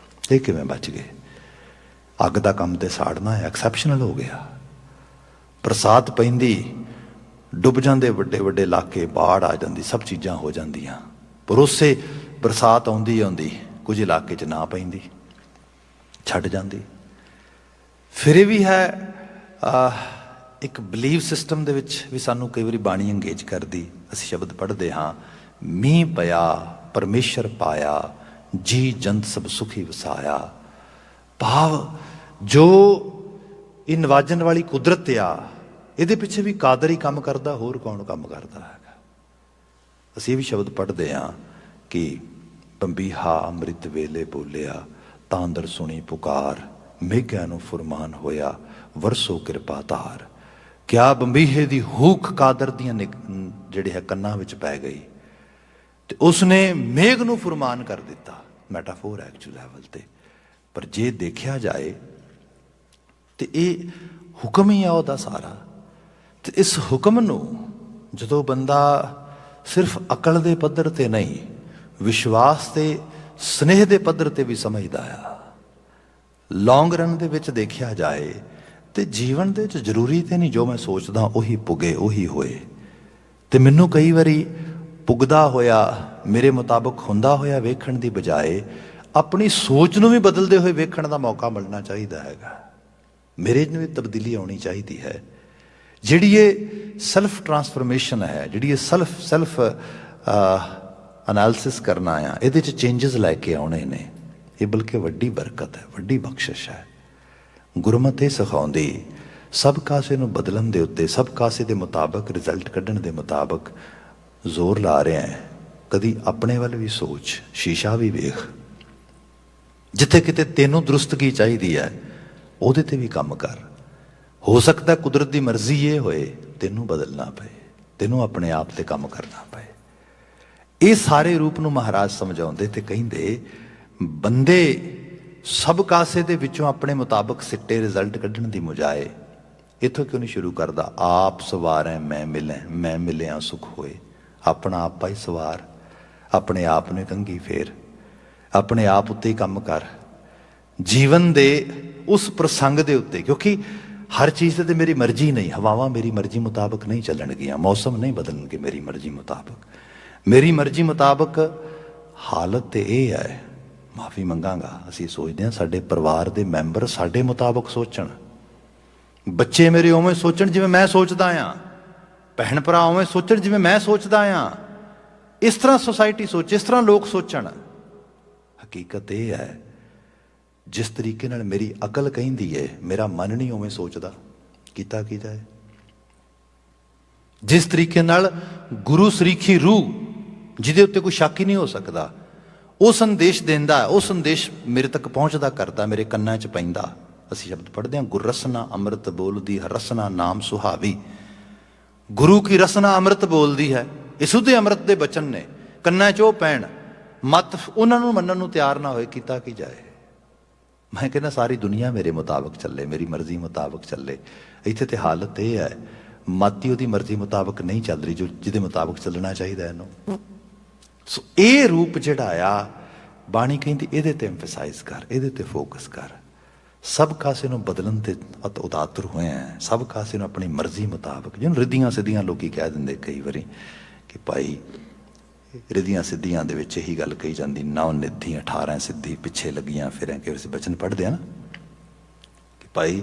Speaker 1: ਇਹ ਕਿਵੇਂ ਬਚ ਗਏ? ਅੱਗ ਦਾ ਕੰਮ ਤੇ ਸਾੜਨਾ ਹੈ, ਐਕਸੈਪਸ਼ਨਲ ਹੋ ਗਿਆ। ਬਰਸਾਤ ਪੈਂਦੀ, ਡੁੱਬ ਜਾਂਦੇ ਵੱਡੇ ਵੱਡੇ ਇਲਾਕੇ, ਬਾੜ ਆ ਜਾਂਦੀ, ਸਭ ਚੀਜ਼ਾਂ ਹੋ ਜਾਂਦੀਆਂ। ਪਰ ਉਸੇ ਬਰਸਾਤ ਆਉਂਦੀ ਕੁਝ ਇਲਾਕੇ 'ਚ ਨਾ ਪੈਂਦੀ, ਛੱਡ ਜਾਂਦੀ। ਫਿਰ ਇਹ ਵੀ ਹੈ ਇੱਕ ਬਿਲੀਵ ਸਿਸਟਮ ਦੇ ਵਿੱਚ ਵੀ ਸਾਨੂੰ ਕਈ ਵਾਰੀ ਬਾਣੀ ਅੰਗੇਜ ਕਰਦੀ। ਅਸੀਂ ਸ਼ਬਦ ਪੜ੍ਹਦੇ ਹਾਂ, ਮੀਂਹ ਪਿਆ ਪਰਮੇਸ਼ਰ ਪਾਇਆ, ਜੀ ਜੰਤ ਸਭ ਸੁਖੀ ਵਸਾਇਆ। ਭਾਵ ਜੋ ਇਹ ਨਵਾਜਣ ਵਾਲੀ ਕੁਦਰਤ ਆ, ਇਹਦੇ ਪਿੱਛੇ ਵੀ ਕਾਦਰ ਹੀ ਕੰਮ ਕਰਦਾ, ਹੋਰ ਕੌਣ ਕੰਮ ਕਰਦਾ ਹੈਗਾ। ਅਸੀਂ ਇਹ ਵੀ ਸ਼ਬਦ ਪੜ੍ਹਦੇ ਹਾਂ ਕਿ ਬੰਬੀਹਾ ਅੰਮ੍ਰਿਤ ਵੇਲੇ ਬੋਲਿਆ, ਤਾਂ ਅੰਦਰ ਸੁਣੀ ਪੁਕਾਰ, ਮੇਘਿਆਂ ਨੂੰ ਫੁਰਮਾਨ ਹੋਇਆ, ਵਰਸੋ ਕਿਰਪਾ ਧਾਰ। ਕਿਆ ਬੰਬੀਹੇ ਦੀ ਹੂਕ ਕਾਦਰ ਦੀਆਂ ਜਿਹੜੇ ਹੈ ਕੰਨਾਂ ਵਿੱਚ ਪੈ ਗਈ ਤੇ ਉਸਨੇ ਮੇਘ ਨੂੰ ਫੁਰਮਾਨ ਕਰ ਦਿੱਤਾ। ਮੈਟਾਫੋਰ ਐਕਚੁਅਲ ਲੈਵਲ ਤੇ, ਪਰ ਜੇ ਦੇਖਿਆ ਜਾਏ ਤੇ ਇਹ ਹੁਕਮ ਹੀ ਆ ਉਹਦਾ ਸਾਰਾ। ਤੇ ਇਸ ਹੁਕਮ ਨੂੰ ਜਦੋਂ ਬੰਦਾ ਸਿਰਫ ਅਕਲ ਦੇ ਪੱਧਰ ਤੇ ਨਹੀਂ, ਵਿਸ਼ਵਾਸ ਤੇ ਸਨੇਹ ਦੇ ਪੱਧਰ ਤੇ ਵੀ ਸਮਝਦਾ ਆ, ਲੌਂਗ ਰਨ ਦੇ ਵਿੱਚ ਦੇਖਿਆ ਜਾਏ ਤੇ ਜੀਵਨ ਦੇ ਵਿੱਚ ਜ਼ਰੂਰੀ ਤੇ ਨਹੀਂ ਜੋ ਮੈਂ ਸੋਚਦਾ ਉਹੀ ਪੁੱਗੇ, ਉਹੀ ਹੋਏ। ਤੇ ਮੈਨੂੰ ਕਈ ਵਾਰੀ ਪੁੱਗਦਾ ਹੋਇਆ, ਮੇਰੇ ਮੁਤਾਬਕ ਹੁੰਦਾ ਹੋਇਆ ਵੇਖਣ ਦੀ ਬਜਾਏ ਆਪਣੀ ਸੋਚ ਨੂੰ ਵੀ ਬਦਲਦੇ ਹੋਏ ਵੇਖਣ ਦਾ ਮੌਕਾ ਮਿਲਣਾ ਚਾਹੀਦਾ ਹੈਗਾ। ਮੇਰੇ 'ਚ ਵੀ ਤਬਦੀਲੀ ਆਉਣੀ ਚਾਹੀਦੀ ਹੈ। ਜਿਹੜੀ ਇਹ ਸੈਲਫ ਟਰਾਂਸਫਰਮੇਸ਼ਨ ਹੈ, ਜਿਹੜੀ ਇਹ ਸੈਲਫ ਅਨਾਲਿਸਿਸ ਕਰਨਾ ਆ, ਇਹਦੇ 'ਚ ਚੇਂਜਸ ਲੈ ਕੇ ਆਉਣੇ ਨੇ। ਇਹ ਬਲਕਿ ਵੱਡੀ ਬਰਕਤ ਹੈ, ਵੱਡੀ ਬਖਸ਼ਿਸ਼ ਹੈ। ਗੁਰਮਤਿ ਇਹ ਸਿਖਾਉਂਦੀ ਸਭ ਕਾਸੇ ਨੂੰ ਬਦਲਣ ਦੇ ਉੱਤੇ, ਸਭ ਕਾਸੇ ਦੇ ਮੁਤਾਬਕ ਰਿਜ਼ਲਟ ਕੱਢਣ ਦੇ ਮੁਤਾਬਕ ਜ਼ੋਰ ਲਾ ਰਿਹਾ ਹੈ। ਕਦੀ ਆਪਣੇ ਵੱਲ ਵੀ ਸੋਚ, ਸ਼ੀਸ਼ਾ ਵੀ ਵੇਖ, ਜਿੱਥੇ ਕਿਤੇ ਤੈਨੂੰ ਦਰੁਸਤਗੀ ਚਾਹੀਦੀ ਹੈ ਉਹਦੇ ਤੇ ਵੀ ਕੰਮ ਕਰ। ਹੋ ਸਕਦਾ ਕੁਦਰਤ ਦੀ ਮਰਜ਼ੀ ਇਹ ਹੋਏ ਤੈਨੂੰ ਬਦਲਣਾ ਪਏ, ਤੈਨੂੰ ਆਪਣੇ ਆਪ ਤੇ ਕੰਮ ਕਰਨਾ ਪਏ। ਇਹ ਸਾਰੇ ਰੂਪ ਨੂੰ ਮਹਾਰਾਜ ਸਮਝਾਉਂਦੇ ਤੇ ਕਹਿੰਦੇ ਬੰਦੇ ਸਭ ਕਾਸੇ ਦੇ ਵਿੱਚੋਂ ਆਪਣੇ ਮੁਤਾਬਕ ਸਿੱਟੇ ਰਿਜ਼ਲਟ ਕੱਢਣ ਦੀ ਬਜਾਏ ਇੱਥੋਂ ਕਿਉਂ ਨਹੀਂ ਸ਼ੁਰੂ ਕਰਦਾ, ਆਪ ਸਵਾਰੈ ਮੈਂ ਮਿਲੈ, ਮੈਂ ਮਿਲਿਆ ਸੁਖ ਹੋਏ। ਆਪਣਾ ਆਪਾ ਹੀ ਸਵਾਰ, ਆਪਣੇ ਆਪ ਨੂੰ ਕੰਘੀ ਫੇਰ, ਆਪਣੇ ਆਪ ਉੱਤੇ ਹੀ ਕੰਮ ਕਰ। ਜੀਵਨ ਦੇ ਉਸ ਪ੍ਰਸੰਗ ਦੇ ਉੱਤੇ, ਕਿਉਂਕਿ ਹਰ ਚੀਜ਼ ਤੇ ਮੇਰੀ ਮਰਜ਼ੀ ਨਹੀਂ, ਹਵਾਵਾਂ ਮੇਰੀ ਮਰਜ਼ੀ ਮੁਤਾਬਕ ਨਹੀਂ ਚੱਲਣਗੀਆਂ, ਮੌਸਮ ਨਹੀਂ ਬਦਲਣਗੇ ਮੇਰੀ ਮਰਜ਼ੀ ਮੁਤਾਬਕ। ਮੇਰੀ ਮਰਜ਼ੀ ਮੁਤਾਬਕ ਹਾਲਤ ਤੇ ਇਹ ਹੈ, ਮਾਫੀ ਮੰਗਾਂਗਾ। ਅਸੀਂ ਸੋਚਦੇ ਹਾਂ ਸਾਡੇ ਪਰਿਵਾਰ ਦੇ ਮੈਂਬਰ ਸਾਡੇ ਮੁਤਾਬਕ ਸੋਚਣ, ਬੱਚੇ ਮੇਰੇ ਉਵੇਂ ਸੋਚਣ ਜਿਵੇਂ ਮੈਂ ਸੋਚਦਾ ਆ, ਭੈਣ ਭਰਾ ਉਵੇਂ ਸੋਚਣ ਜਿਵੇਂ ਮੈਂ ਸੋਚਦਾ ਆ। ਇਸ ਤਰ੍ਹਾਂ ਸੁਸਾਇਟੀ ਸੋਚੇ, ਇਸ ਤਰ੍ਹਾਂ ਲੋਕ ਸੋਚਣ। ਹਕੀਕਤ ਇਹ ਹੈ, ਜਿਸ ਤਰੀਕੇ ਨਾਲ ਮੇਰੀ ਅਕਲ ਕਹਿੰਦੀ ਹੈ, ਮੇਰਾ ਮਨ ਨਹੀਂ ਉਵੇਂ ਸੋਚਦਾ। ਕੀਤਾ ਕੀ ਜਾਏ? ਜਿਸ ਤਰੀਕੇ ਨਾਲ ਗੁਰੂ ਸਰੀਖੀ ਰੂਹ, ਜਿਹਦੇ ਉੱਤੇ ਕੋਈ ਸ਼ੱਕ ਹੀ ਨਹੀਂ ਹੋ ਸਕਦਾ, ਉਹ ਸੰਦੇਸ਼ ਦਿੰਦਾ, ਉਹ ਸੰਦੇਸ਼ ਮੇਰੇ ਤੱਕ ਪਹੁੰਚਦਾ ਕਰਦਾ, ਮੇਰੇ ਕੰਨਾਂ 'ਚ ਪੈਂਦਾ। ਅਸੀਂ ਸ਼ਬਦ ਪੜ੍ਹਦੇ ਹਾਂ, ਗੁਰ ਰਸਨਾ ਅੰਮ੍ਰਿਤ ਬੋਲਦੀ ਹਰ ਰਸਨਾ ਨਾਮ ਸੁਹਾਵੀ। ਗੁਰੂ ਕੀ ਰਸਨਾ ਅੰਮ੍ਰਿਤ ਬੋਲਦੀ ਹੈ, ਇਹ ਸੁੱਧੇ ਅੰਮ੍ਰਿਤ ਦੇ ਬਚਨ ਨੇ, ਕੰਨਾਂ 'ਚ ਉਹ ਪੈਣ। ਮਤ ਉਹਨਾਂ ਨੂੰ ਮੰਨਣ ਨੂੰ ਤਿਆਰ ਨਾ ਹੋਏ, ਕੀਤਾ ਕੀ ਜਾਏ? ਮੈਂ ਕਹਿੰਦਾ ਸਾਰੀ ਦੁਨੀਆ ਮੇਰੇ ਮੁਤਾਬਕ ਚੱਲੇ, ਮੇਰੀ ਮਰਜ਼ੀ ਮੁਤਾਬਕ ਚੱਲੇ। ਇੱਥੇ ਤੇ ਹਾਲਤ ਇਹ ਹੈ, ਮਤ ਹੀ ਉਹਦੀ ਮਰਜ਼ੀ ਮੁਤਾਬਕ ਨਹੀਂ ਚੱਲ ਰਹੀ, ਜੋ ਜਿਹਦੇ ਮੁਤਾਬਕ ਚੱਲਣਾ ਚਾਹੀਦਾ ਇਹਨੂੰ। ਸੋ ਇਹ ਰੂਪ ਜਿਹੜਾ ਆ, ਬਾਣੀ ਕਹਿੰਦੀ ਇਹਦੇ ਤੇ ਐਮਫਸਾਈਜ਼ ਕਰ, ਇਹਦੇ ਤੇ ਫੋਕਸ ਕਰ। ਸਭ ਕਾਸੇ ਨੂੰ ਬਦਲਣ ਤੇ ਉਦਾਤਰ ਹੋਏ ਹੈ, ਸਭ ਕਾਸੇ ਨੂੰ ਆਪਣੀ ਮਰਜ਼ੀ ਮੁਤਾਬਕ। ਜਿਹਨੂੰ ਰਿੱਧੀਆਂ ਸਿੱਧੀਆਂ ਲੋਕੀ ਕਹਿ ਦਿੰਦੇ ਕਈ ਵਾਰੀ ਕਿ ਭਾਈ ਰਿੱਧੀਆਂ ਸਿੱਧੀਆਂ ਦੇ ਵਿੱਚ ਇਹੀ ਗੱਲ ਕਹੀ ਜਾਂਦੀ, 9 ਨਿੱਧੀ 18 ਸਿੱਧੀ ਪਿੱਛੇ ਲੱਗੀਆਂ ਫਿਰਾਂ। ਕਿ ਅਸੀਂ ਬਚਨ ਪੜ੍ਹਦੇ ਆ ਨਾ ਕਿ ਭਾਈ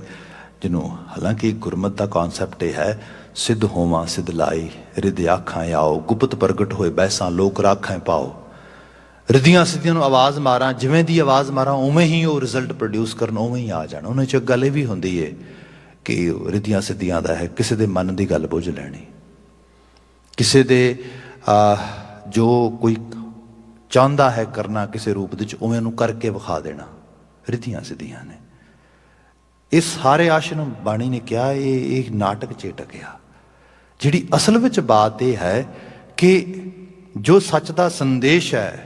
Speaker 1: ਜਿਹਨੂੰ, ਹਾਲਾਂਕਿ ਗੁਰਮਤ ਦਾ ਕੌਨਸੈਪਟ ਇਹ ਹੈ, ਸਿੱਧ ਹੋਵਾਂ ਸਿੱਧ ਲਾਈ ਰਿੱਧ ਆਖਾਂ ਆਓ, ਗੁਪਤ ਪ੍ਰਗਟ ਹੋਏ ਬੈਸਾਂ ਲੋਕ ਰਾਖਾਂ ਪਾਓ। ਰਿੱਧੀਆਂ ਸਿੱਧੀਆਂ ਨੂੰ ਆਵਾਜ਼ ਮਾਰਾਂ, ਜਿਵੇਂ ਦੀ ਆਵਾਜ਼ ਮਾਰਾਂ ਉਵੇਂ ਹੀ ਉਹ ਰਿਜ਼ਲਟ ਪ੍ਰੋਡਿਊਸ ਕਰਨ, ਉਵੇਂ ਹੀ ਆ ਜਾਣ। ਉਹਨਾਂ 'ਚ ਗੱਲ ਇਹ ਵੀ ਹੁੰਦੀ ਹੈ ਕਿ ਰਿੱਧੀਆਂ ਸਿੱਧੀਆਂ ਦਾ ਹੈ, ਕਿਸੇ ਦੇ ਮਨ ਦੀ ਗੱਲ ਬੁੱਝ ਲੈਣੀ, ਕਿਸੇ ਦੇ ਜੋ ਕੋਈ ਚਾਹੁੰਦਾ ਹੈ ਕਰਨਾ ਕਿਸੇ ਰੂਪ ਦੇ ਵਿੱਚ, ਉਵੇਂ ਉਹਨੂੰ ਕਰਕੇ ਵਿਖਾ ਦੇਣਾ, ਰਿੱਧੀਆਂ ਸਿੱਧੀਆਂ ਨੇ। ਇਹ ਸਾਰੇ ਆਸ਼ਰਮ ਬਾਣੀ ਨੇ ਕਿਹਾ ਇਹ ਨਾਟਕ ਚੇਟਕ ਆ। ਜਿਹੜੀ ਅਸਲ ਵਿੱਚ ਬਾਤ ਇਹ ਹੈ ਕਿ ਜੋ ਸੱਚ ਦਾ ਸੰਦੇਸ਼ ਹੈ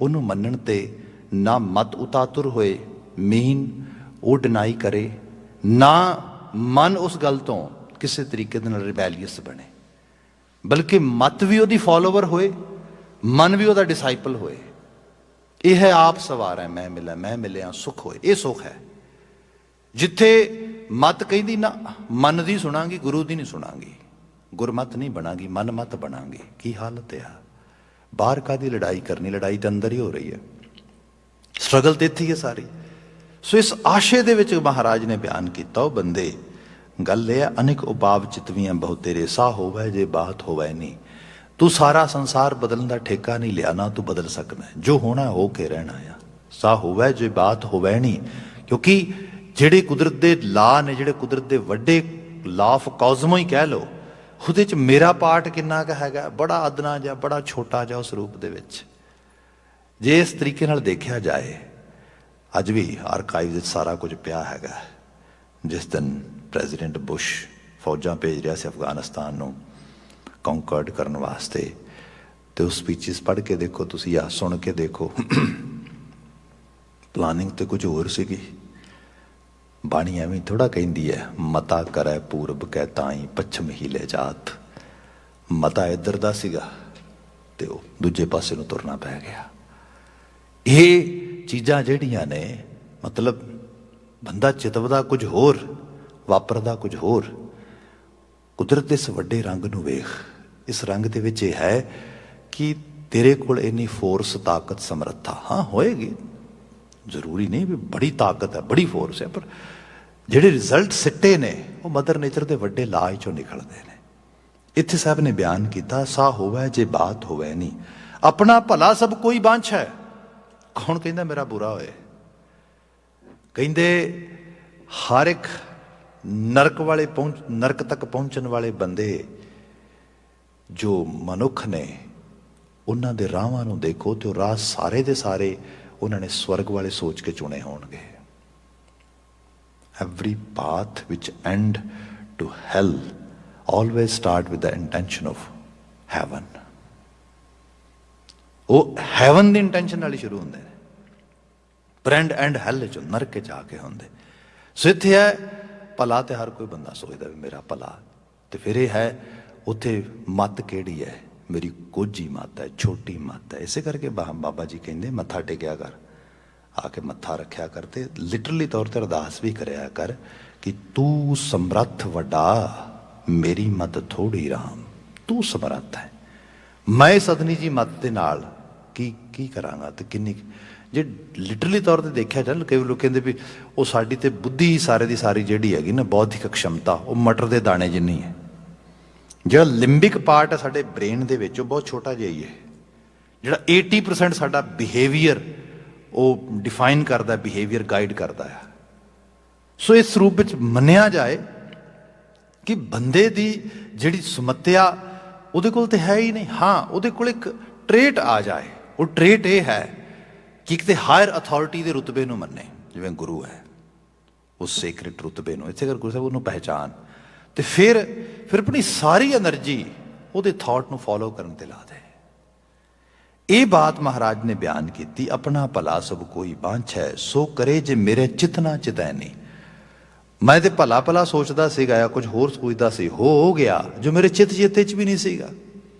Speaker 1: ਉਹਨੂੰ ਮੰਨਣ ਤੇ ਨਾ ਮਤ ਉਤਾਤੁਰ ਹੋਏ, ਮੀਨ ਉਹ ਡਿਨਾਈ ਕਰੇ, ਨਾ ਮਨ ਉਸ ਗੱਲ ਤੋਂ ਕਿਸੇ ਤਰੀਕੇ ਦੇ ਨਾਲ ਰਿਬੈਲੀਅਸ ਬਣੇ, ਬਲਕਿ ਮਤ ਵੀ ਉਹਦੀ ਫੋਲੋਵਰ ਹੋਏ, ਮਨ ਵੀ ਉਹਦਾ ਡਿਸਾਈਪਲ ਹੋਏ। ਇਹ ਹੈ ਆਪ ਸਵਾਰ ਹੈ ਮੈਂ ਮਿਲਿਆ, ਮੈਂ ਮਿਲਿਆ ਸੁਖ ਹੋਏ। ਇਹ ਸੁਖ ਹੈ ਜਿੱਥੇ ਮਤ ਕਹਿੰਦੀ ਨਾ ਮਨ ਦੀ ਸੁਣਾਂਗੀ, ਗੁਰੂ ਦੀ ਨਹੀਂ ਸੁਣਾਂਗੀ, ਗੁਰਮਤ ਨਹੀਂ ਬਣਾਂਗੀ, ਮਨ ਮਤ ਬਣਾਂਗੀ। ਕੀ ਹਾਲਤ ਆ? ਬਾਹਰ ਕਾਹਦੀ ਲੜਾਈ ਕਰਨੀ, ਲੜਾਈ ਤਾਂ ਅੰਦਰ ਹੀ ਹੋ ਰਹੀ ਹੈ, ਸਟਰਗਲ ਤੇ ਇੱਥੇ ਹੀ ਹੈ ਸਾਰੀ। ਸੋ ਇਸ ਆਸ਼ੇ ਦੇ ਵਿੱਚ ਮਹਾਰਾਜ ਨੇ ਬਿਆਨ ਕੀਤਾ, ਉਹ ਬੰਦੇ ਗੱਲ ਇਹ ਹੈ, ਅਨੇਕ ਉਪਾਵ ਚਿਤਵੀਆਂ ਬਹੁ ਤੇਰੇ, ਸਾਹ ਹੋਵੇ ਜੇ ਬਾਤ ਹੋਵੇ ਨਹੀਂ। ਤੂੰ ਸਾਰਾ ਸੰਸਾਰ ਬਦਲਣ ਦਾ ਠੇਕਾ ਨਹੀਂ ਲਿਆ, ਨਾ ਤੂੰ ਬਦਲ ਸਕਣਾ, ਜੋ ਹੋਣਾ ਹੋ ਕੇ ਰਹਿਣਾ ਆ। ਸਾਹ ਹੋਵੇ ਜੇ ਬਾਤ ਹੋਵੇ ਨਹੀਂ, ਕਿਉਂਕਿ ਜਿਹੜੇ ਕੁਦਰਤ ਦੇ ਲਾ ਨੇ, ਜਿਹੜੇ ਕੁਦਰਤ ਦੇ ਵੱਡੇ ਲਾ ਆਫ ਕਾਜ਼ਮੋ ਹੀ ਕਹਿ ਲਓ, ਉਹਦੇ 'ਚ ਮੇਰਾ ਪਾਰਟ ਕਿੰਨਾ ਕੁ ਹੈਗਾ? ਬੜਾ ਅਦਨਾ ਜਿਹਾ, ਬੜਾ ਛੋਟਾ ਜਿਹਾ ਉਸ ਰੂਪ ਦੇ ਵਿੱਚ। ਜੇ ਇਸ ਤਰੀਕੇ ਨਾਲ ਦੇਖਿਆ ਜਾਏ, ਅੱਜ ਵੀ ਆਰਕਾਈਵ ਵਿੱਚ ਸਾਰਾ ਕੁਝ ਪਿਆ ਹੈਗਾ। ਜਿਸ ਦਿਨ ਪ੍ਰੈਜ਼ੀਡੈਂਟ ਬੁਸ਼ ਫੌਜਾਂ ਭੇਜ ਰਿਹਾ ਸੀ ਅਫਗਾਨਿਸਤਾਨ ਨੂੰ ਕੌਂਕਰਡ ਕਰਨ ਵਾਸਤੇ, ਤੇ ਉਹ ਸਪੀਚਿਸ ਪੜ੍ਹ ਕੇ ਦੇਖੋ ਤੁਸੀਂ, ਆ ਸੁਣ ਕੇ ਦੇਖੋ, ਪਲਾਨਿੰਗ ਤੇ ਕੁਝ ਹੋਰ ਸੀਗੀ। ਬਾਣੀ ਐਵੇਂ ਥੋੜ੍ਹਾ ਕਹਿੰਦੀ ਹੈ, ਮਤਾ ਕਰੈ ਪੂਰਬ ਕੈ ਤਾਈ ਪੱਛਮ ਹੀ ਲੈ ਜਾਤ। ਮਤਾ ਇੱਧਰ ਦਾ ਸੀਗਾ ਤੇ ਉਹ ਦੂਜੇ ਪਾਸੇ ਨੂੰ ਤੁਰਨਾ ਪੈ ਗਿਆ। ਇਹ ਚੀਜ਼ਾਂ ਜਿਹੜੀਆਂ ਨੇ, ਮਤਲਬ ਬੰਦਾ ਚਿਤਵਦਾ ਕੁਝ ਹੋਰ, ਵਾਪਰਦਾ ਕੁਝ ਹੋਰ। ਕੁਦਰਤ ਦੇ ਇਸ ਵੱਡੇ ਰੰਗ ਨੂੰ ਵੇਖ, ਇਸ ਰੰਗ ਦੇ ਵਿੱਚ ਇਹ ਹੈ ਕਿ ਤੇਰੇ ਕੋਲ ਇੰਨੀ ਫੋਰਸ, ਤਾਕਤ, ਸਮਰੱਥਾ ਹਾਂ ਹੋਏਗੀ, ਜ਼ਰੂਰੀ ਨਹੀਂ ਵੀ ਬੜੀ ਤਾਕਤ ਹੈ, ਬੜੀ ਫੋਰਸ ਹੈ, ਪਰ ਜਿਹੜੇ ਰਿਜ਼ਲਟ ਸਿੱਟੇ ਨੇ ਉਹ ਮਦਰ ਨੇਚਰ ਦੇ ਵੱਡੇ ਲਾਅ ਚੋਂ ਨਿਕਲਦੇ ਨੇ। ਇੱਥੇ ਸਾਹਿਬ ਨੇ ਬਿਆਨ ਕੀਤਾ, ਸਾ ਹੋਵੇ ਜੇ ਬਾਤ ਹੋਵੇ ਨਹੀਂ, ਆਪਣਾ ਭਲਾ ਸਭ ਕੋਈ ਬਾਂਛ ਹੈ। ਕੌਣ ਕਹਿੰਦਾ ਮੇਰਾ ਬੁਰਾ ਹੋਏ? ਕਹਿੰਦੇ ਹਰ ਇੱਕ ਨਰਕ ਤੱਕ ਪਹੁੰਚਣ ਵਾਲੇ ਬੰਦੇ ਜੋ ਮਨੁੱਖ ਨੇ, ਉਹਨਾਂ ਦੇ ਰਾਹਾਂ ਨੂੰ ਦੇਖੋ ਤੇ ਉਹ ਰਾਹ ਸਾਰੇ ਦੇ ਸਾਰੇ ਉਹਨਾਂ ਨੇ ਸਵਰਗ ਵਾਲੇ ਸੋਚ ਕੇ ਚੁਣੇ ਹੋਣਗੇ। Every path which end to hell always start with the intention of heaven. ਉਹ ਹੈਵਨ ਦੀ ਇੰਟੈਂਸ਼ਨ ਨਾਲ ਹੀ ਸ਼ੁਰੂ ਹੁੰਦੇ ਨੇ, ਪਰ ਐਂਡ ਹੈਲ ਚ ਨਰਕ ਚ ਆ ਕੇ ਹੁੰਦੇ। ਸੋ ਇੱਥੇ ਹੈ ਭਲਾ, ਤੇ ਹਰ ਕੋਈ ਬੰਦਾ ਸੋਚਦਾ ਵੀ ਮੇਰਾ ਭਲਾ, ਤੇ ਫਿਰ ਇਹ ਹੈ ਉੱਥੇ ਮੱਤ ਕਿਹੜੀ ਹੈ? ਮੇਰੀ ਕੋਝੀ ਮੱਤ ਹੈ, ਛੋਟੀ ਮੱਤ ਹੈ। ਇਸੇ ਕਰਕੇ ਬਾਬਾ ਜੀ ਕਹਿੰਦੇ ਮੱਥਾ ਟੇਕਿਆ ਕਰ, ਆ ਕੇ ਮੱਥਾ ਰੱਖਿਆ ਕਰ, ਤੇ ਲਿਟਰਲੀ ਤੌਰ ਤੇ ਅਰਦਾਸ ਵੀ ਕਰਿਆ ਕਰ ਕਿ ਤੂੰ ਸਮਰੱਥ ਵੱਡਾ, ਮੇਰੀ ਮੱਤ ਥੋੜੀ ਰਾਮ। ਤੂੰ ਸਮਰੱਥ ਹੈ, ਮੈਂ ਸਦਨੀ ਜੀ ਮੱਤ ਦੇ ਨਾਲ ਕੀ ਕਰਾਂਗਾ ਤੇ ਕਿੰਨੀ। ਜੇ ਲਿਟਰਲੀ ਤੌਰ 'ਤੇ ਦੇਖਿਆ ਜਾਏ, ਕਈ ਲੋਕ ਕਹਿੰਦੇ ਵੀ ਉਹ ਸਾਡੀ ਤੇ ਬੁੱਧੀ ਸਾਰੇ ਦੀ ਸਾਰੀ ਜਿਹੜੀ ਹੈਗੀ ਨਾ ਬੌਧਿਕ ਖਸ਼ਮਤਾ, ਉਹ ਮਟਰ ਦੇ ਦਾਣੇ ਜਿੰਨੀ ਹੈ। ਜਿਹੜਾ ਲਿੰਬਿਕ ਪਾਰਟ ਹੈ ਸਾਡੇ ਬ੍ਰੇਨ ਦੇ ਵਿੱਚ, ਉਹ ਬਹੁਤ ਛੋਟਾ ਜਿਹਾ ਹੀ ਹੈ। ਜਿਹੜਾ 80% ਸਾਡਾ ਬਿਹੇਵੀਅਰ ਉਹ ਡਿਫਾਈਨ ਕਰਦਾ, ਬਿਹੇਵੀਅਰ ਗਾਈਡ ਕਰਦਾ ਆ। ਸੋ ਇਸ ਰੂਪ ਵਿੱਚ ਮੰਨਿਆ ਜਾਏ ਕਿ ਬੰਦੇ ਦੀ ਜਿਹੜੀ ਸਮੱਸਿਆ ਉਹਦੇ ਕੋਲ ਤੇ ਹੈ ਹੀ ਨਹੀਂ। ਹਾਂ, ਉਹਦੇ ਕੋਲ ਇੱਕ ਟ੍ਰੇਟ ਆ ਜਾਏ, ਉਹ ਟ੍ਰੇਟ ਇਹ ਹੈ ਕਿ ਕਿਤੇ ਹਾਇਰ ਅਥਾਰਟੀ ਦੇ ਰੁਤਬੇ ਨੂੰ ਮੰਨੇ, ਜਿਵੇਂ ਗੁਰੂ ਹੈ, ਉਸ ਸੇਕ੍ਰੇਟ ਰੁਤਬੇ ਨੂੰ, ਇੱਥੇ ਅਗਰ ਗੁਰੂ ਸਾਹਿਬ ਉਹਨੂੰ ਪਹਿਚਾਨ, ਤੇ ਫਿਰ ਆਪਣੀ ਸਾਰੀ એનર્ਜੀ ਉਹਦੇ ਥਾਟ ਨੂੰ ਫੋਲੋ ਕਰਨ ਤੇ ਲਾ ਦੇ। ਇਹ ਬਾਤ ਮਹਾਰਾਜ ਨੇ ਬਿਆਨ ਕੀਤੀ, ਆਪਣਾ ਭਲਾ ਸਭ ਕੋਈ ਬਾਂਛੈ, ਸੋ ਕਰੇ ਜੇ ਮੇਰੇ ਚਿਤਨਾ ਚਿਤੈ ਨਹੀਂ। ਮੈਂ ਤੇ ਭਲਾ ਭਲਾ ਸੋਚਦਾ ਸੀਗਾ ਜਾਂ ਕੁਝ ਹੋਰ ਸੋਚਦਾ ਸੀ, ਹੋ ਗਿਆ ਜੋ ਮੇਰੇ ਚਿੱਤ ਚੇਤੇ 'ਚ ਵੀ ਨਹੀਂ ਸੀਗਾ,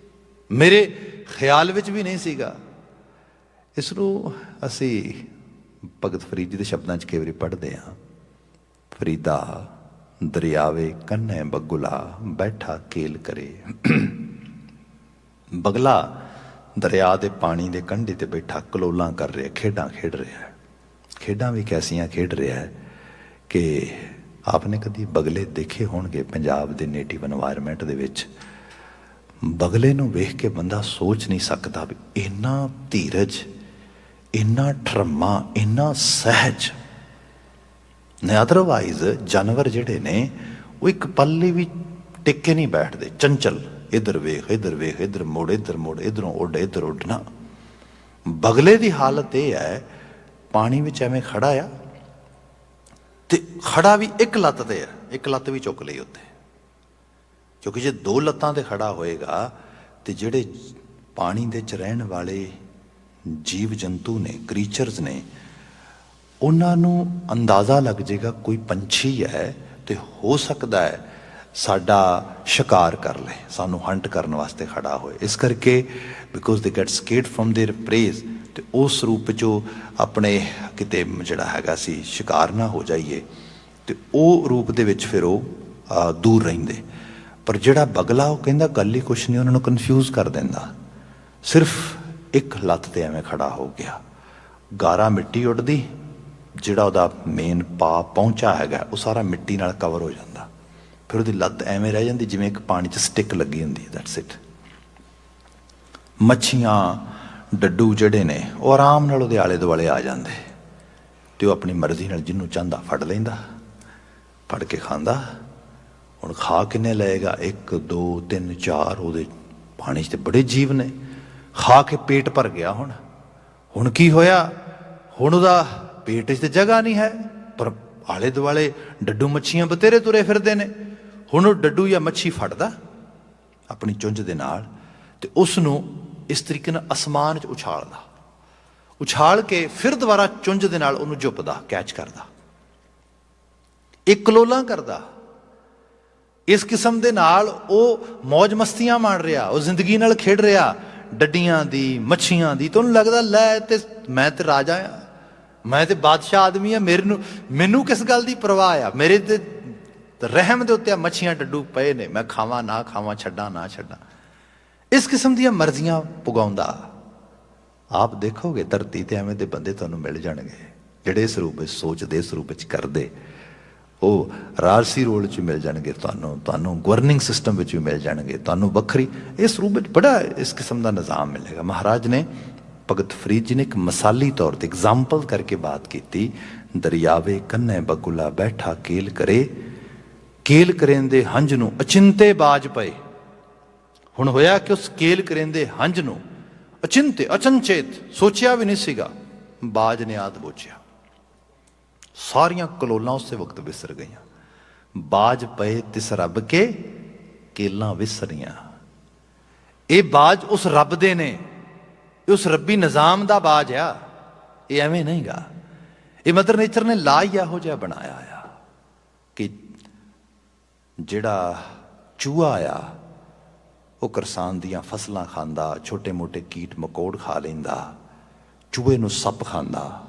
Speaker 1: ਮੇਰੇ ਖਿਆਲ ਵਿੱਚ ਵੀ ਨਹੀਂ ਸੀਗਾ। ਇਸ ਨੂੰ ਅਸੀਂ ਭਗਤ ਫਰੀਦ ਜੀ ਦੇ ਸ਼ਬਦਾਂ 'ਚ ਕਈ ਵਾਰੀ ਪੜ੍ਹਦੇ ਹਾਂ, ਫਰੀਦਾ ਦਰਿਆਵੇ ਕੰਨੇ ਬਗੁਲਾ ਬੈਠਾ ਕੇਲ ਕਰੇ। ਬਗਲਾ ਦਰਿਆ ਦੇ ਪਾਣੀ ਦੇ ਕੰਢੇ ਤੇ ਬੈਠਾ ਕਲੋਲਾਂ ਕਰ ਰਿਹਾ, ਖੇਡਾਂ ਖੇਡ ਰਿਹਾ। ਖੇਡਾਂ ਵੀ ਕੈਸੀਆਂ ਖੇਡ ਰਿਹਾ ਹੈ ਕਿ ਆਪਨੇ ਕਦੀ ਬਗਲੇ ਦੇਖੇ ਹੋਣਗੇ ਪੰਜਾਬ ਦੇ ਨੇਟਿਵ এনवायरमेंट ਦੇ ਵਿੱਚ। ਬਗਲੇ ਨੂੰ ਵੇਖ ਕੇ ਬੰਦਾ ਸੋਚ ਨਹੀਂ ਸਕਦਾ ਵੀ ਇੰਨਾ ਧੀਰਜ, ਇੰਨਾ ਠਰਮਾ, ਇੰਨਾ ਸਹਿਜ ਨੇ। ਅਦਰਵਾਈਜ਼ ਜਾਨਵਰ ਜਿਹੜੇ ਨੇ ਉਹ ਇੱਕ ਪਲ ਲਈ ਵੀ ਟਿਕ ਕੇ ਨਹੀਂ ਬੈਠਦੇ, ਚੰਚਲ, ਇੱਧਰ ਵੇਖ, ਇੱਧਰ ਵੇਖ, ਇੱਧਰ ਮੁੜ, ਇੱਧਰ ਮੁੜ, ਇੱਧਰੋਂ ਉੱਡ, ਇੱਧਰ ਉੱਡਣਾ। ਬਗਲੇ ਦੀ ਹਾਲਤ ਇਹ ਹੈ, ਪਾਣੀ ਵਿੱਚ ਐਵੇਂ ਖੜਾ ਆ ਤੇ ਖੜਾ ਵੀ ਇੱਕ ਲੱਤ ਤੇ ਆ, ਇੱਕ ਲੱਤ ਵੀ ਚੁੱਕ ਲਈ ਉੱਤੇ, ਕਿਉਂਕਿ ਜੇ ਦੋ ਲੱਤਾਂ ਤੇ ਖੜਾ ਹੋਏਗਾ ਤੇ ਜਿਹੜੇ ਪਾਣੀ ਦੇ 'ਚ ਰਹਿਣ ਵਾਲੇ ਜੀਵ ਜੰਤੂ ਨੇ, ਕ੍ਰੀਚਰਸ ਨੇ, ਉਹਨਾਂ ਨੂੰ ਅੰਦਾਜ਼ਾ ਲੱਗ ਜਾਏਗਾ ਕੋਈ ਪੰਛੀ ਹੈ ਤੇ ਹੋ ਸਕਦਾ ਹੈ ਸਾਡਾ ਸ਼ਿਕਾਰ ਕਰ ਲੈ, ਸਾਨੂੰ ਹੰਟ ਕਰਨ ਵਾਸਤੇ ਖੜਾ ਹੋਏ। ਇਸ ਕਰਕੇ ਬਿਕੋਜ਼ ਦੇ get scared from there praise, ਤੇ ਉਸ ਰੂਪ 'ਚ ਆਪਣੇ ਕਿਤੇ ਜਿਹੜਾ ਹੈਗਾ ਸੀ ਸ਼ਿਕਾਰ ਨਾ ਹੋ ਜਾਈਏ, ਤੇ ਉਹ ਰੂਪ ਦੇ ਵਿੱਚ ਫਿਰ ਉਹ ਦੂਰ ਰਹਿੰਦੇ। ਪਰ ਜਿਹੜਾ ਬਗਲਾ, ਉਹ ਕਹਿੰਦਾ ਗੱਲ ਹੀ ਕੁਛ ਨਹੀਂ, ਉਹਨਾਂ ਨੂੰ ਕਨਫਿਊਜ਼ ਕਰ ਦਿੰਦਾ। ਸਿਰਫ ਇੱਕ ਲੱਤ ਤੇ ਐਵੇਂ ਖੜਾ ਹੋ ਗਿਆ, ਗਾਰਾ ਮਿੱਟੀ ਉੱਡਦੀ, ਜਿਹੜਾ ਉਹਦਾ ਮੇਨ ਪਾ ਪਹੁੰਚਾ ਹੈਗਾ ਉਹ ਸਾਰਾ ਮਿੱਟੀ ਨਾਲ ਕਵਰ ਹੋ ਜਾਂਦਾ, ਫਿਰ ਉਹਦੀ ਲੱਤ ਐਵੇਂ ਰਹਿ ਜਾਂਦੀ ਜਿਵੇਂ ਇੱਕ ਪਾਣੀ 'ਚ ਸਟਿਕ ਲੱਗੀ ਹੁੰਦੀ। That's it. ਮੱਛੀਆਂ, ਡੱਡੂ ਜਿਹੜੇ ਨੇ ਉਹ ਆਰਾਮ ਨਾਲ ਉਹਦੇ ਆਲੇ ਦੁਆਲੇ ਆ ਜਾਂਦੇ, ਤੇ ਉਹ ਆਪਣੀ ਮਰਜ਼ੀ ਨਾਲ ਜਿਹਨੂੰ ਚਾਹੁੰਦਾ ਫੜ ਲੈਂਦਾ, ਫੜ ਕੇ ਖਾਂਦਾ। ਹੁਣ ਖਾ ਕਿੰਨੇ ਲਏਗਾ? 1 2 3 4, ਉਹਦੇ ਪਾਣੀ 'ਚ ਤੇ ਬੜੇ ਜੀਵ ਨੇ। ਖਾ ਕੇ ਪੇਟ ਭਰ ਗਿਆ। ਹੁਣ ਕੀ ਹੋਇਆ? ਹੁਣ ਉਹਦਾ ਪੇਟ 'ਚ ਤੇ ਜਗ੍ਹਾ ਨਹੀਂ ਹੈ, ਪਰ ਆਲੇ ਦੁਆਲੇ ਡੱਡੂ ਮੱਛੀਆਂ ਬਤੇਰੇ ਤੁਰੇ ਫਿਰਦੇ ਨੇ। ਹੁਣ ਉਹ ਡੱਡੂ ਜਾਂ ਮੱਛੀ ਫੜਦਾ ਆਪਣੀ ਚੁੰਝ ਦੇ ਨਾਲ, ਤੇ ਉਸ ਨੂੰ ਇਸ ਤਰੀਕੇ ਨਾਲ ਅਸਮਾਨ 'ਚ ਉਛਾਲਦਾ, ਉਛਾਲ ਕੇ ਫਿਰ ਦੁਬਾਰਾ ਚੁੰਝ ਦੇ ਨਾਲ ਉਹਨੂੰ ਜੁੱਪਦਾ, ਕੈਚ ਕਰਦਾ, ਇੱਕ ਕਲੋਲਾਂ ਕਰਦਾ। ਇਸ ਕਿਸਮ ਦੇ ਨਾਲ ਉਹ ਮੌਜ ਮਸਤੀਆਂ ਮਾਣ ਰਿਹਾ, ਉਹ ਜ਼ਿੰਦਗੀ ਨਾਲ ਖੇਡ ਰਿਹਾ, ਡੱਡੀਆਂ ਦੀ, ਮੱਛੀਆਂ ਦੀ। ਤੇ ਉਹਨੂੰ ਲੱਗਦਾ ਲੈ ਤੇ ਮੈਂ ਤੇ ਰਾਜਾ ਆ, ਮੈਂ ਤੇ ਬਾਦਸ਼ਾਹ ਆਦਮੀ ਆ, ਮੈਨੂੰ ਕਿਸ ਗੱਲ ਦੀ ਪਰਵਾਹ ਆ, ਮੇਰੇ ਤੇ ਰਹਿਮ ਦੇ ਉੱਤੇ ਮੱਛੀਆਂ ਡੱਡੂ ਪਏ ਨੇ, ਮੈਂ ਖਾਵਾਂ ਨਾ ਖਾਵਾਂ, ਛੱਡਾਂ ਨਾ ਛੱਡਾਂ। ਇਸ ਕਿਸਮ ਦੀਆਂ ਮਰਜ਼ੀਆਂ ਪੁਗਾਉਂਦਾ। ਆਪ ਦੇਖੋਗੇ ਧਰਤੀ ਤੇ ਐਵੇਂ ਦੇ ਬੰਦੇ ਤੁਹਾਨੂੰ ਮਿਲ ਜਾਣਗੇ, ਜਿਹੜੇ ਇਸ ਰੂਪ ਵਿੱਚ ਸੋਚਦੇ, ਇਸ ਰੂਪ ਵਿੱਚ ਕਰਦੇ। ਉਹ ਰਾਜਸੀ ਰੋਲ 'ਚ ਮਿਲ ਜਾਣਗੇ ਤੁਹਾਨੂੰ ਗਵਰਨਿੰਗ ਸਿਸਟਮ ਵਿੱਚ ਵੀ ਮਿਲ ਜਾਣਗੇ, ਤੁਹਾਨੂੰ ਵੱਖਰੀ ਇਸ ਰੂਪ ਵਿੱਚ ਬੜਾ ਇਸ ਕਿਸਮ ਦਾ ਨਿਜ਼ਾਮ ਮਿਲੇਗਾ। ਮਹਾਰਾਜ ਨੇ, ਭਗਤ ਫਰੀਦ ਜੀ ਨੇ ਇੱਕ ਮਿਸਾਲੀ ਤੌਰ ਤੇ ਐਗਜ਼ਾਮਪਲ ਕਰਕੇ ਬਾਤ ਕੀਤੀ। ਦਰਿਆਵੇ ਕੰਨੇ ਬਗੁਲਾ ਬੈਠਾ ਕੇਲ ਕਰੇ, ਕੇਲ ਕਰੇਂਦੇ ਹੰਝ ਨੂੰ ਅਚਿੰਤੇ ਬਾਜ ਪਏ। ਹੁਣ ਹੋਇਆ ਕਿ ਉਸ ਕੇਲ ਕਰੇਂਦੇ ਹੰਝ ਨੂੰ ਅਚਿੰਤੇ, ਅਚਨਚੇਤ, ਸੋਚਿਆ ਵੀ ਨਹੀਂ ਸੀਗਾ, ਬਾਜ ਨੇ ਆਦ ਬੋਚਿਆ। ਸਾਰੀਆਂ ਕਲੋਲਾਂ ਉਸੇ ਵਕਤ ਵਿਸਰ ਗਈਆਂ। ਬਾਜ ਪਏ ਤਿਸ ਰੱਬ ਕੇ ਕੇਲਾਂ ਵਿਸਰੀਆਂ। ਇਹ ਬਾਜ ਉਸ ਰੱਬ ਦੇ ਨੇ, ਇਹ ਉਸ ਰੱਬੀ ਨਿਜ਼ਾਮ ਦਾ ਬਾਜ ਆ, ਇਹ ਐਵੇਂ ਨਹੀਂ ਗਾ। ਇਹ ਮਦਰ ਨੇਚਰ ਨੇ ਲਾ ਹੀ ਇਹੋ ਜਿਹਾ ਬਣਾਇਆ ਆ ਕਿ ਜਿਹੜਾ ਚੂਹਾ ਆ ਉਹ ਕਿਸਾਨ ਦੀਆਂ ਫਸਲਾਂ ਖਾਂਦਾ, ਛੋਟੇ ਮੋਟੇ ਕੀਟ ਮਕੌੜ ਖਾ ਲੈਂਦਾ, ਚੂਹੇ ਨੂੰ ਸੱਪ ਖਾਂਦਾ,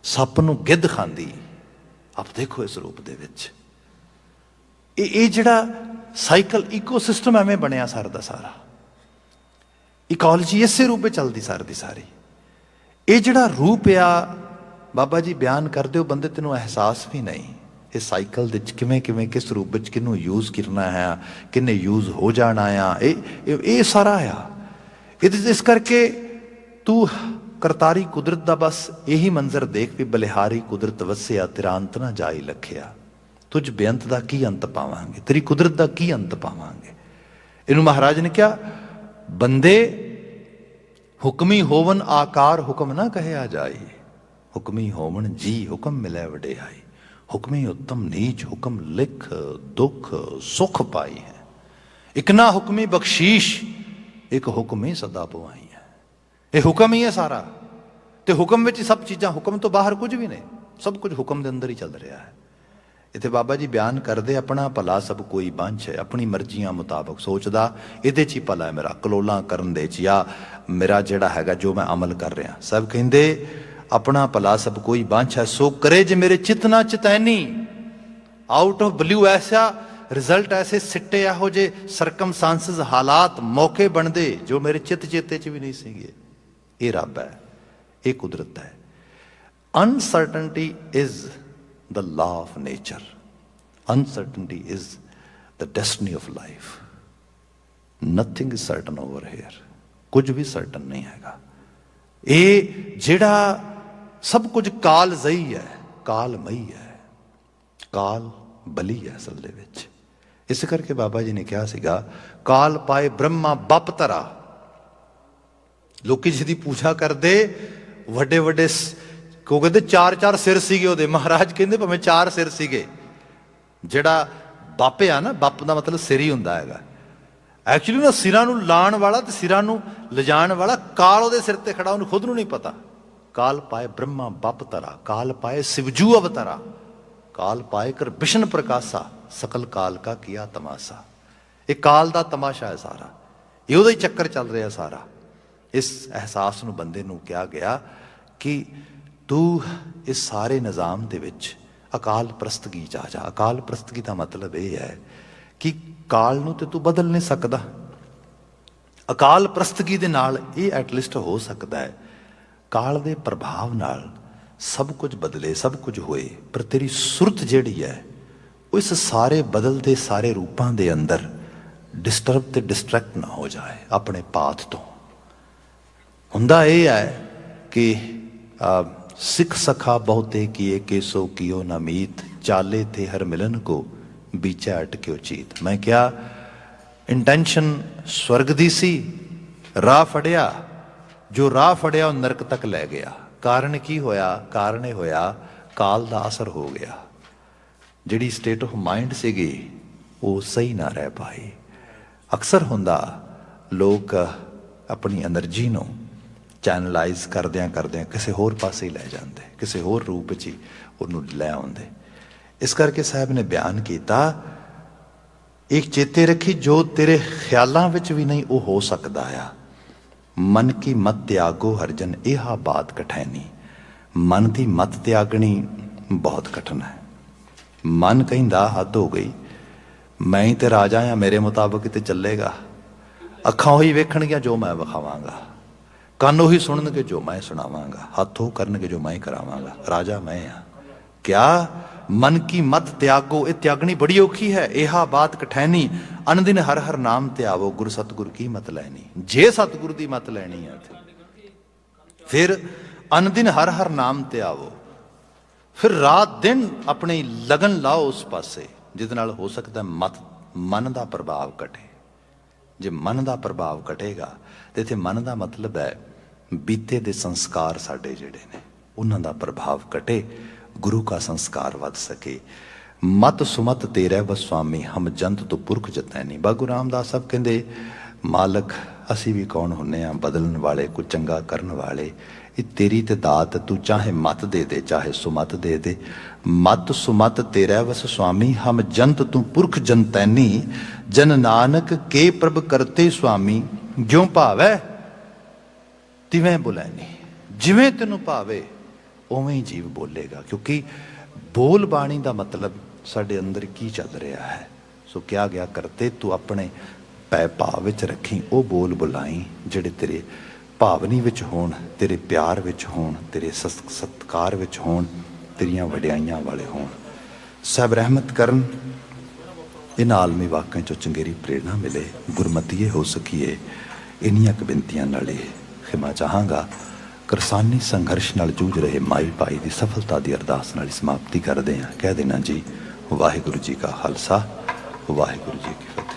Speaker 1: ਸੱਪ ਨੂੰ ਗਿੱਧ ਖਾਂਦੀ। ਆਪ ਦੇਖੋ ਇਸ ਰੂਪ ਦੇ ਵਿੱਚ ਇਹ ਜਿਹੜਾ ਸਾਈਕਲ, ਈਕੋਸਿਸਟਮ ਐਵੇਂ ਬਣਿਆ ਸਾਰਾ ਦਾ ਸਾਰਾ। ਇਕੋਲੋਜੀ ਇਸੇ ਰੂਪ ਵਿੱਚ ਚੱਲਦੀ ਸਾਰੀ ਦੀ ਸਾਰੀ। ਇਹ ਜਿਹੜਾ ਰੂਪ ਆ ਬਾਬਾ ਜੀ ਬਿਆਨ ਕਰਦੇ ਹੋ, ਬੰਦੇ ਤੈਨੂੰ ਅਹਿਸਾਸ ਵੀ ਨਹੀਂ ਇਹ ਸਾਈਕਲ ਦੇ ਵਿੱਚ ਕਿਵੇਂ ਕਿਵੇਂ ਕਿਸ ਰੂਪ ਵਿੱਚ ਕਿਹਨੂੰ ਯੂਜ਼ ਕਰਨਾ ਹੈ, ਕਿੰਨੇ ਯੂਜ਼ ਹੋ ਜਾਣਾ ਆ, ਇਹ ਸਾਰਾ ਆ। ਇਸ ਕਰਕੇ ਤੂੰ ਕਰਤਾਰੀ ਕੁਦਰਤ ਦਾ ਬਸ ਇਹੀ ਮੰਜ਼ਰ ਦੇਖ ਵੀ ਬਲਿਹਾਰੀ ਕੁਦਰਤ ਵਸਿਆ ਤੇਰਾ ਅੰਤ ਨਾ ਜਾਈ ਲਖਿਆ। ਤੁਝ ਬੇਅੰਤ ਦਾ ਕੀ ਅੰਤ ਪਾਵਾਂਗੇ, ਤੇਰੀ ਕੁਦਰਤ ਦਾ ਕੀ ਅੰਤ ਪਾਵਾਂਗੇ। ਇਹਨੂੰ ਮਹਾਰਾਜ ਨੇ ਕਿਹਾ ਬੰਦੇ ਹੁਕਮੀ ਹੋਵਨ ਆਕਾਰ ਹੁਕਮ ਨਾ ਕਹਿਆ ਜਾਏ, ਹੁਕਮੀ ਹੋਵਨ ਜੀ ਹੁਕਮ ਮਿਲੇ ਵਡਿਆਈ। ਹੁਕਮੀ ਉੱਤਮ ਨੀਚ ਹੁਕਮ ਲਿਖ ਦੁੱਖ ਸੁਖ ਪਾਈ ਹੈ। ਇੱਕ ਨਾ ਹੁਕਮੀ ਬਖਸ਼ੀਸ਼ ਇੱਕ ਹੁਕਮੀ ਸਦਾ ਪਵਾਈ ਹੈ। ਇਹ ਹੁਕਮ ਹੀ ਹੈ ਸਾਰਾ, ਤੇ ਹੁਕਮ ਵਿੱਚ ਹੀ ਸਭ ਚੀਜ਼ਾਂ, ਹੁਕਮ ਤੋਂ ਬਾਹਰ ਕੁਝ ਵੀ ਨਹੀਂ, ਸਭ ਕੁਝ ਹੁਕਮ ਦੇ ਅੰਦਰ ਹੀ ਚੱਲ ਰਿਹਾ ਹੈ। ਇੱਥੇ ਬਾਬਾ ਜੀ ਬਿਆਨ ਕਰਦੇ ਆਪਣਾ ਭਲਾ ਸਭ ਕੋਈ ਬੰਛ ਹੈ, ਆਪਣੀ ਮਰਜ਼ੀਆਂ ਮੁਤਾਬਕ ਸੋਚਦਾ ਇਹਦੇ 'ਚ ਹੀ ਭਲਾ ਹੈ ਮੇਰਾ, ਕਲੋਲਾਂ ਕਰਨ ਦੇ 'ਚ ਜਾਂ ਮੇਰਾ ਜਿਹੜਾ ਹੈਗਾ ਜੋ ਮੈਂ ਅਮਲ ਕਰ ਰਿਹਾ। ਸਭ ਕਹਿੰਦੇ ਆਪਣਾ ਭਲਾ ਸਭ ਕੋਈ ਬੰਛ ਹੈ, ਸੋ ਕਰੇ ਜੇ ਮੇਰੇ ਚਿਤ ਨਾ ਚਿਤੈਨੀ। ਆਊਟ ਆਫ ਬਲੂ ਐਸਾ ਰਿਜ਼ਲਟ, ਐਸੇ ਸਿੱਟੇ ਇਹੋ ਜਿਹੇ ਸਰਕਮਸਟੈਂਸਸ ਹਾਲਾਤ ਮੌਕੇ ਬਣਦੇ ਜੋ ਮੇਰੇ ਚਿੱਤ ਚੇਤੇ 'ਚ ਵੀ ਨਹੀਂ ਸੀਗੇ। ਇਹ ਰੱਬ ਹੈ, ਇਹ ਕੁਦਰਤ ਹੈ। Uncertainty is the law of nature. Uncertainty is the destiny of life. Nothing is certain over here. ਕੁਝ ਵੀ ਸਰਟਨ ਨਹੀਂ ਹੈਗਾ। ਇਹ ਜਿਹੜਾ ਸਭ ਕੁਝ ਕਾਲਜ਼ਈ ਹੈ, ਕਾਲਮਈ ਹੈ, ਕਾਲ ਬਲੀ ਹੈ ਅਸਲ ਦੇ ਵਿੱਚ। ਇਸ ਕਰਕੇ ਬਾਬਾ ਜੀ ਨੇ ਕਿਹਾ ਸੀਗਾ ਕਾਲ ਪਾਏ ਬ੍ਰਹਮਾ ਬੱਪ ਧਰਾ। ਲੋਕੀ ਜਿਹਦੀ ਪੂਜਾ ਕਰਦੇ ਵੱਡੇ ਵੱਡੇ ਉਹ ਕਹਿੰਦੇ 4-4 ਸਿਰ ਸੀਗੇ ਉਹਦੇ। ਮਹਾਰਾਜ ਕਹਿੰਦੇ ਭਾਵੇਂ 4 ਸਿਰ ਸੀਗੇ। ਜਿਹੜਾ ਬੱਪ ਆ ਨਾ, ਬੱਪ ਦਾ ਮਤਲਬ ਸਿਰ ਹੀ ਹੁੰਦਾ ਹੈਗਾ। ਐਕਚੁਅਲੀ ਨਾ ਸਿਰਾਂ ਨੂੰ ਲਾਉਣ ਵਾਲਾ ਤੇ ਸਿਰਾਂ ਨੂੰ ਲਿਜਾਣ ਵਾਲਾ ਕਾਲ ਉਹਦੇ ਸਿਰ ਤੇ ਖੜਾ, ਉਹਨੂੰ ਖੁਦ ਨੂੰ ਨਹੀਂ ਪਤਾ। ਕਾਲ ਪਾਏ ਬ੍ਰਹਮਾ ਬੱਪ ਧਰਾ, ਕਾਲ ਪਾਏ ਸਿਵਜੂ ਅਵਤਾਰਾ, ਕਾਲ ਪਾਏ ਕਰ ਬਿਸ਼ਨ ਪ੍ਰਕਾਸ਼ਾ, ਸਕਲ ਕਾਲ ਕਾ ਕੀਆ ਤਮਾਸ਼ਾ। ਇਹ ਕਾਲ ਦਾ ਤਮਾਸ਼ਾ ਹੈ ਸਾਰਾ, ਇਹ ਉਹਦਾ ਹੀ ਚੱਕਰ ਚੱਲ ਰਿਹਾ ਸਾਰਾ। ਇਸ ਅਹਿਸਾਸ ਨੂੰ ਬੰਦੇ ਨੂੰ ਕਿਹਾ ਗਿਆ ਕਿ ਤੂੰ ਇਸ ਸਾਰੇ ਨਿਜ਼ਾਮ ਦੇ ਵਿੱਚ ਅਕਾਲ ਪ੍ਰਸਤਗੀ 'ਚ ਆ ਜਾ। ਅਕਾਲ ਪ੍ਰਸਤਗੀ ਦਾ ਮਤਲਬ ਇਹ ਹੈ ਕਿ ਕਾਲ ਨੂੰ ਤੇ ਤੂੰ ਬਦਲ ਨਹੀਂ ਸਕਦਾ। ਅਕਾਲ ਪ੍ਰਸਤਗੀ ਦੇ ਨਾਲ ਇਹ ਐਟਲੀਸਟ ਹੋ ਸਕਦਾ ਹੈ ਕਾਲ ਦੇ ਪ੍ਰਭਾਵ ਨਾਲ ਸਭ ਕੁਝ ਬਦਲੇ, ਸਭ ਕੁਝ ਹੋਏ, ਪਰ ਤੇਰੀ ਸੁਰਤ ਜਿਹੜੀ ਹੈ ਉਹ ਇਸ ਸਾਰੇ ਬਦਲਦੇ ਸਾਰੇ ਰੂਪਾਂ ਦੇ ਅੰਦਰ ਡਿਸਟਰਬ ਤੇ ਡਿਸਟਰੈਕਟ ਨਾ ਹੋ ਜਾਏ ਆਪਣੇ ਪਾਥ ਤੋਂ। ਹੁੰਦਾ ਇਹ ਹੈ ਕਿ ਸਿੱਖ ਸਖਾ ਬਹੁਤੇ ਕੀਏ ਕੇਸੋ ਕੀਓ ਨਾ ਮੀਤ, ਚਾਲੇ ਥੇ ਹਰ ਮਿਲਨ ਕੋ ਬੀਚਾ ਅਟਕਿਓ ਚੀਤ। ਮੈਂ ਕਿਹਾ ਇੰਟੈਂਸ਼ਨ ਸਵਰਗ ਦੀ ਸੀ, ਰਾਹ ਫੜਿਆ, ਜੋ ਰਾਹ ਫੜਿਆ ਉਹ ਨਰਕ ਤੱਕ ਲੈ ਗਿਆ। ਕਾਰਨ ਕੀ ਹੋਇਆ? ਕਾਰਨ ਇਹ ਹੋਇਆ ਕਾਲ ਦਾ ਅਸਰ ਹੋ ਗਿਆ। ਜਿਹੜੀ ਸਟੇਟ ਆਫ ਮਾਈਂਡ ਸੀਗੀ ਉਹ ਸਹੀ ਨਾ ਰਹਿ ਪਾਈ। ਅਕਸਰ ਹੁੰਦਾ ਲੋਕ ਆਪਣੀ ਐਨਰਜੀ ਨੂੰ ਚੈਨਲਾਈਜ਼ ਕਰਦਿਆਂ ਕਰਦਿਆਂ ਕਿਸੇ ਹੋਰ ਪਾਸੇ ਹੀ ਲੈ ਜਾਂਦੇ, ਕਿਸੇ ਹੋਰ ਰੂਪ 'ਚ ਹੀ ਉਹਨੂੰ ਲੈ ਆਉਂਦੇ। ਇਸ ਕਰਕੇ ਸਾਹਿਬ ਨੇ ਬਿਆਨ ਕੀਤਾ ਇੱਕ ਚੇਤੇ ਰੱਖੀ ਜੋ ਤੇਰੇ ਖਿਆਲਾਂ ਵਿੱਚ ਵੀ ਨਹੀਂ ਉਹ ਹੋ ਸਕਦਾ ਆ। ਮਨ ਕੀ ਮਤ ਤਿਆਗੋ ਹਰਜਨ ਇਹਾ ਬਾਤ ਕਠੈਨੀ। ਮਨ ਦੀ ਮਤ ਤਿਆਗਣੀ ਬਹੁਤ ਕਠਿਨ ਹੈ। ਮਨ ਕਹਿੰਦਾ ਹੱਦ ਹੋ ਗਈ, ਮੈਂ ਹੀ ਤੇ ਰਾਜਾ ਆ, ਮੇਰੇ ਮੁਤਾਬਕ ਤੇ ਚੱਲੇਗਾ। ਅੱਖਾਂ ਉਹੀ ਵੇਖਣਗੀਆਂ ਜੋ ਮੈਂ ਵਿਖਾਵਾਂਗਾ, ਕੰਨ ਉਹੀ ਸੁਣਨਗੇ ਜੋ ਮੈਂ ਸੁਣਾਵਾਂਗਾ, ਹੱਥ ਉਹ ਕਰਨਗੇ ਜੋ ਮੈਂ ਕਰਾਵਾਂਗਾ, ਰਾਜਾ ਮੈਂ ਆ। ਕਿਆ ਮਨ ਕੀ ਮਤ ਤਿਆਗੋ, ਇਹ ਤਿਆਗਣੀ ਬੜੀ ਔਖੀ ਹੈ। ਇਹਾ ਬਾਤ ਕਠੈਨੀ, ਅਨਦਿਨ ਹਰ ਹਰ ਨਾਮ ਤੇ ਆਵੋ, ਗੁਰ ਸਤਿਗੁਰ ਕੀ ਮਤ ਲੈਣੀ। ਜੇ ਸਤਿਗੁਰ ਦੀ ਮਤ ਲੈਣੀ ਹੈ ਫਿਰ ਅਨਦਿਨ ਹਰ ਹਰ ਨਾਮ ਤੇ ਆਵੋ, ਫਿਰ ਰਾਤ ਦਿਨ ਆਪਣੀ ਲਗਨ ਲਾਓ ਉਸ ਪਾਸੇ ਜਿਹਦੇ ਨਾਲ ਹੋ ਸਕਦਾ ਮਨ ਦਾ ਪ੍ਰਭਾਵ ਘਟੇ। ਜੇ ਮਨ ਦਾ ਪ੍ਰਭਾਵ ਘਟੇਗਾ ਤੇ ਇੱਥੇ ਮਨ ਦਾ ਮਤਲਬ ਹੈ ਬੀਤੇ ਦੇ ਸੰਸਕਾਰ ਸਾਡੇ ਜਿਹੜੇ ਨੇ ਉਹਨਾਂ ਦਾ ਪ੍ਰਭਾਵ ਘਟੇ, ਗੁਰੂ ਕਾ ਸੰਸਕਾਰ ਵੱਧ ਸਕੇ। ਮਤ ਸੁਮਤ ਤੇਰੇ ਵ ਸੁਆਮੀ, ਹਮ ਜੰਤ ਤੋਂ ਪੁਰਖ ਜਤੈਨੀ। ਬਾਬਾ ਗੁਰੂ ਰਾਮਦਾਸ ਸਾਹਿਬ ਕਹਿੰਦੇ ਮਾਲਕ ਅਸੀਂ ਵੀ ਕੌਣ ਹੁੰਨੇ ਆ, ਬਦਲਣ ਵਾਲੇ, ਕੁਝ ਚੰਗਾ ਕਰਨ ਵਾਲੇ। ਇਹ ਤੇਰੀ ਤੇ ਦਾਤ, ਤੂੰ ਚਾਹੇ ਮਤ ਦੇ ਦੇ ਚਾਹੇ ਸੁਮਤ ਦੇ ਦੇ। ਮਤ ਸੁਮਤ ਤੇਰੇ ਵਸ ਸੁਆਮੀ, ਹਮ ਜੰਤ ਤੂੰ ਪੁਰਖ ਜਨਤੈਨੀ। ਜਨ ਨਾਨਕ ਕੇ ਪ੍ਰਭ ਕਰਤੇ ਸੁਆਮੀ, ਜਿਉ ਭਾਵੈ ਤਿਵੇਂ ਬੁਲੈਨੀ। ਜਿਵੇਂ ਤੈਨੂੰ ਭਾਵੇ ਉਵੇਂ ਹੀ ਜੀਵ ਬੋਲੇਗਾ, ਕਿਉਂਕਿ ਬੋਲ ਬਾਣੀ ਦਾ ਮਤਲਬ ਸਾਡੇ ਅੰਦਰ ਕੀ ਚੱਲ ਰਿਹਾ ਹੈ। ਸੋ ਕਿਹਾ ਗਿਆ ਕਰਤੇ, ਤੂੰ ਆਪਣੇ ਪੈ ਭਾਵ ਵਿੱਚ ਰੱਖੀ ਉਹ ਬੋਲ ਬੁਲਾਈ ਜਿਹੜੇ ਤੇਰੇ ਭਾਵਨੀ ਵਿੱਚ ਹੋਣ, ਤੇਰੇ ਪਿਆਰ ਵਿੱਚ ਹੋਣ, ਤੇਰੇ ਸਤਿਕਾਰ ਵਿੱਚ ਹੋਣ, ਤੇਰੀਆਂ ਵਡਿਆਈਆਂ ਵਾਲੇ ਹੋਣ। ਸਾਹਿਬ ਰਹਿਮਤ ਕਰਨ, ਇਹਨਾਂ ਆਲਮੀ ਵਾਕਿਆਂ 'ਚੋਂ ਚੰਗੇਰੀ ਪ੍ਰੇਰਣਾ ਮਿਲੇ, ਗੁਰਮਤੀਏ ਹੋ ਸਕੀਏ। ਇੰਨੀਆਂ ਕੁ ਬੇਨਤੀਆਂ ਨਾਲ ਹੀ ਖਿਮਾ ਚਾਹਾਂਗਾ। ਕਿਰਸਾਨੀ ਸੰਘਰਸ਼ ਨਾਲ ਜੂਝ ਰਹੇ ਮਾਈ ਭਾਈ ਦੀ ਸਫਲਤਾ ਦੀ ਅਰਦਾਸ ਨਾਲ ਹੀ ਸਮਾਪਤੀ ਕਰਦੇ ਹਾਂ। ਕਹਿ ਦੇਣਾ ਜੀ, ਵਾਹਿਗੁਰੂ ਜੀ ਕਾ ਖਾਲਸਾ, ਵਾਹਿਗੁਰੂ ਜੀ ਕੀ ਫਤਿਹ।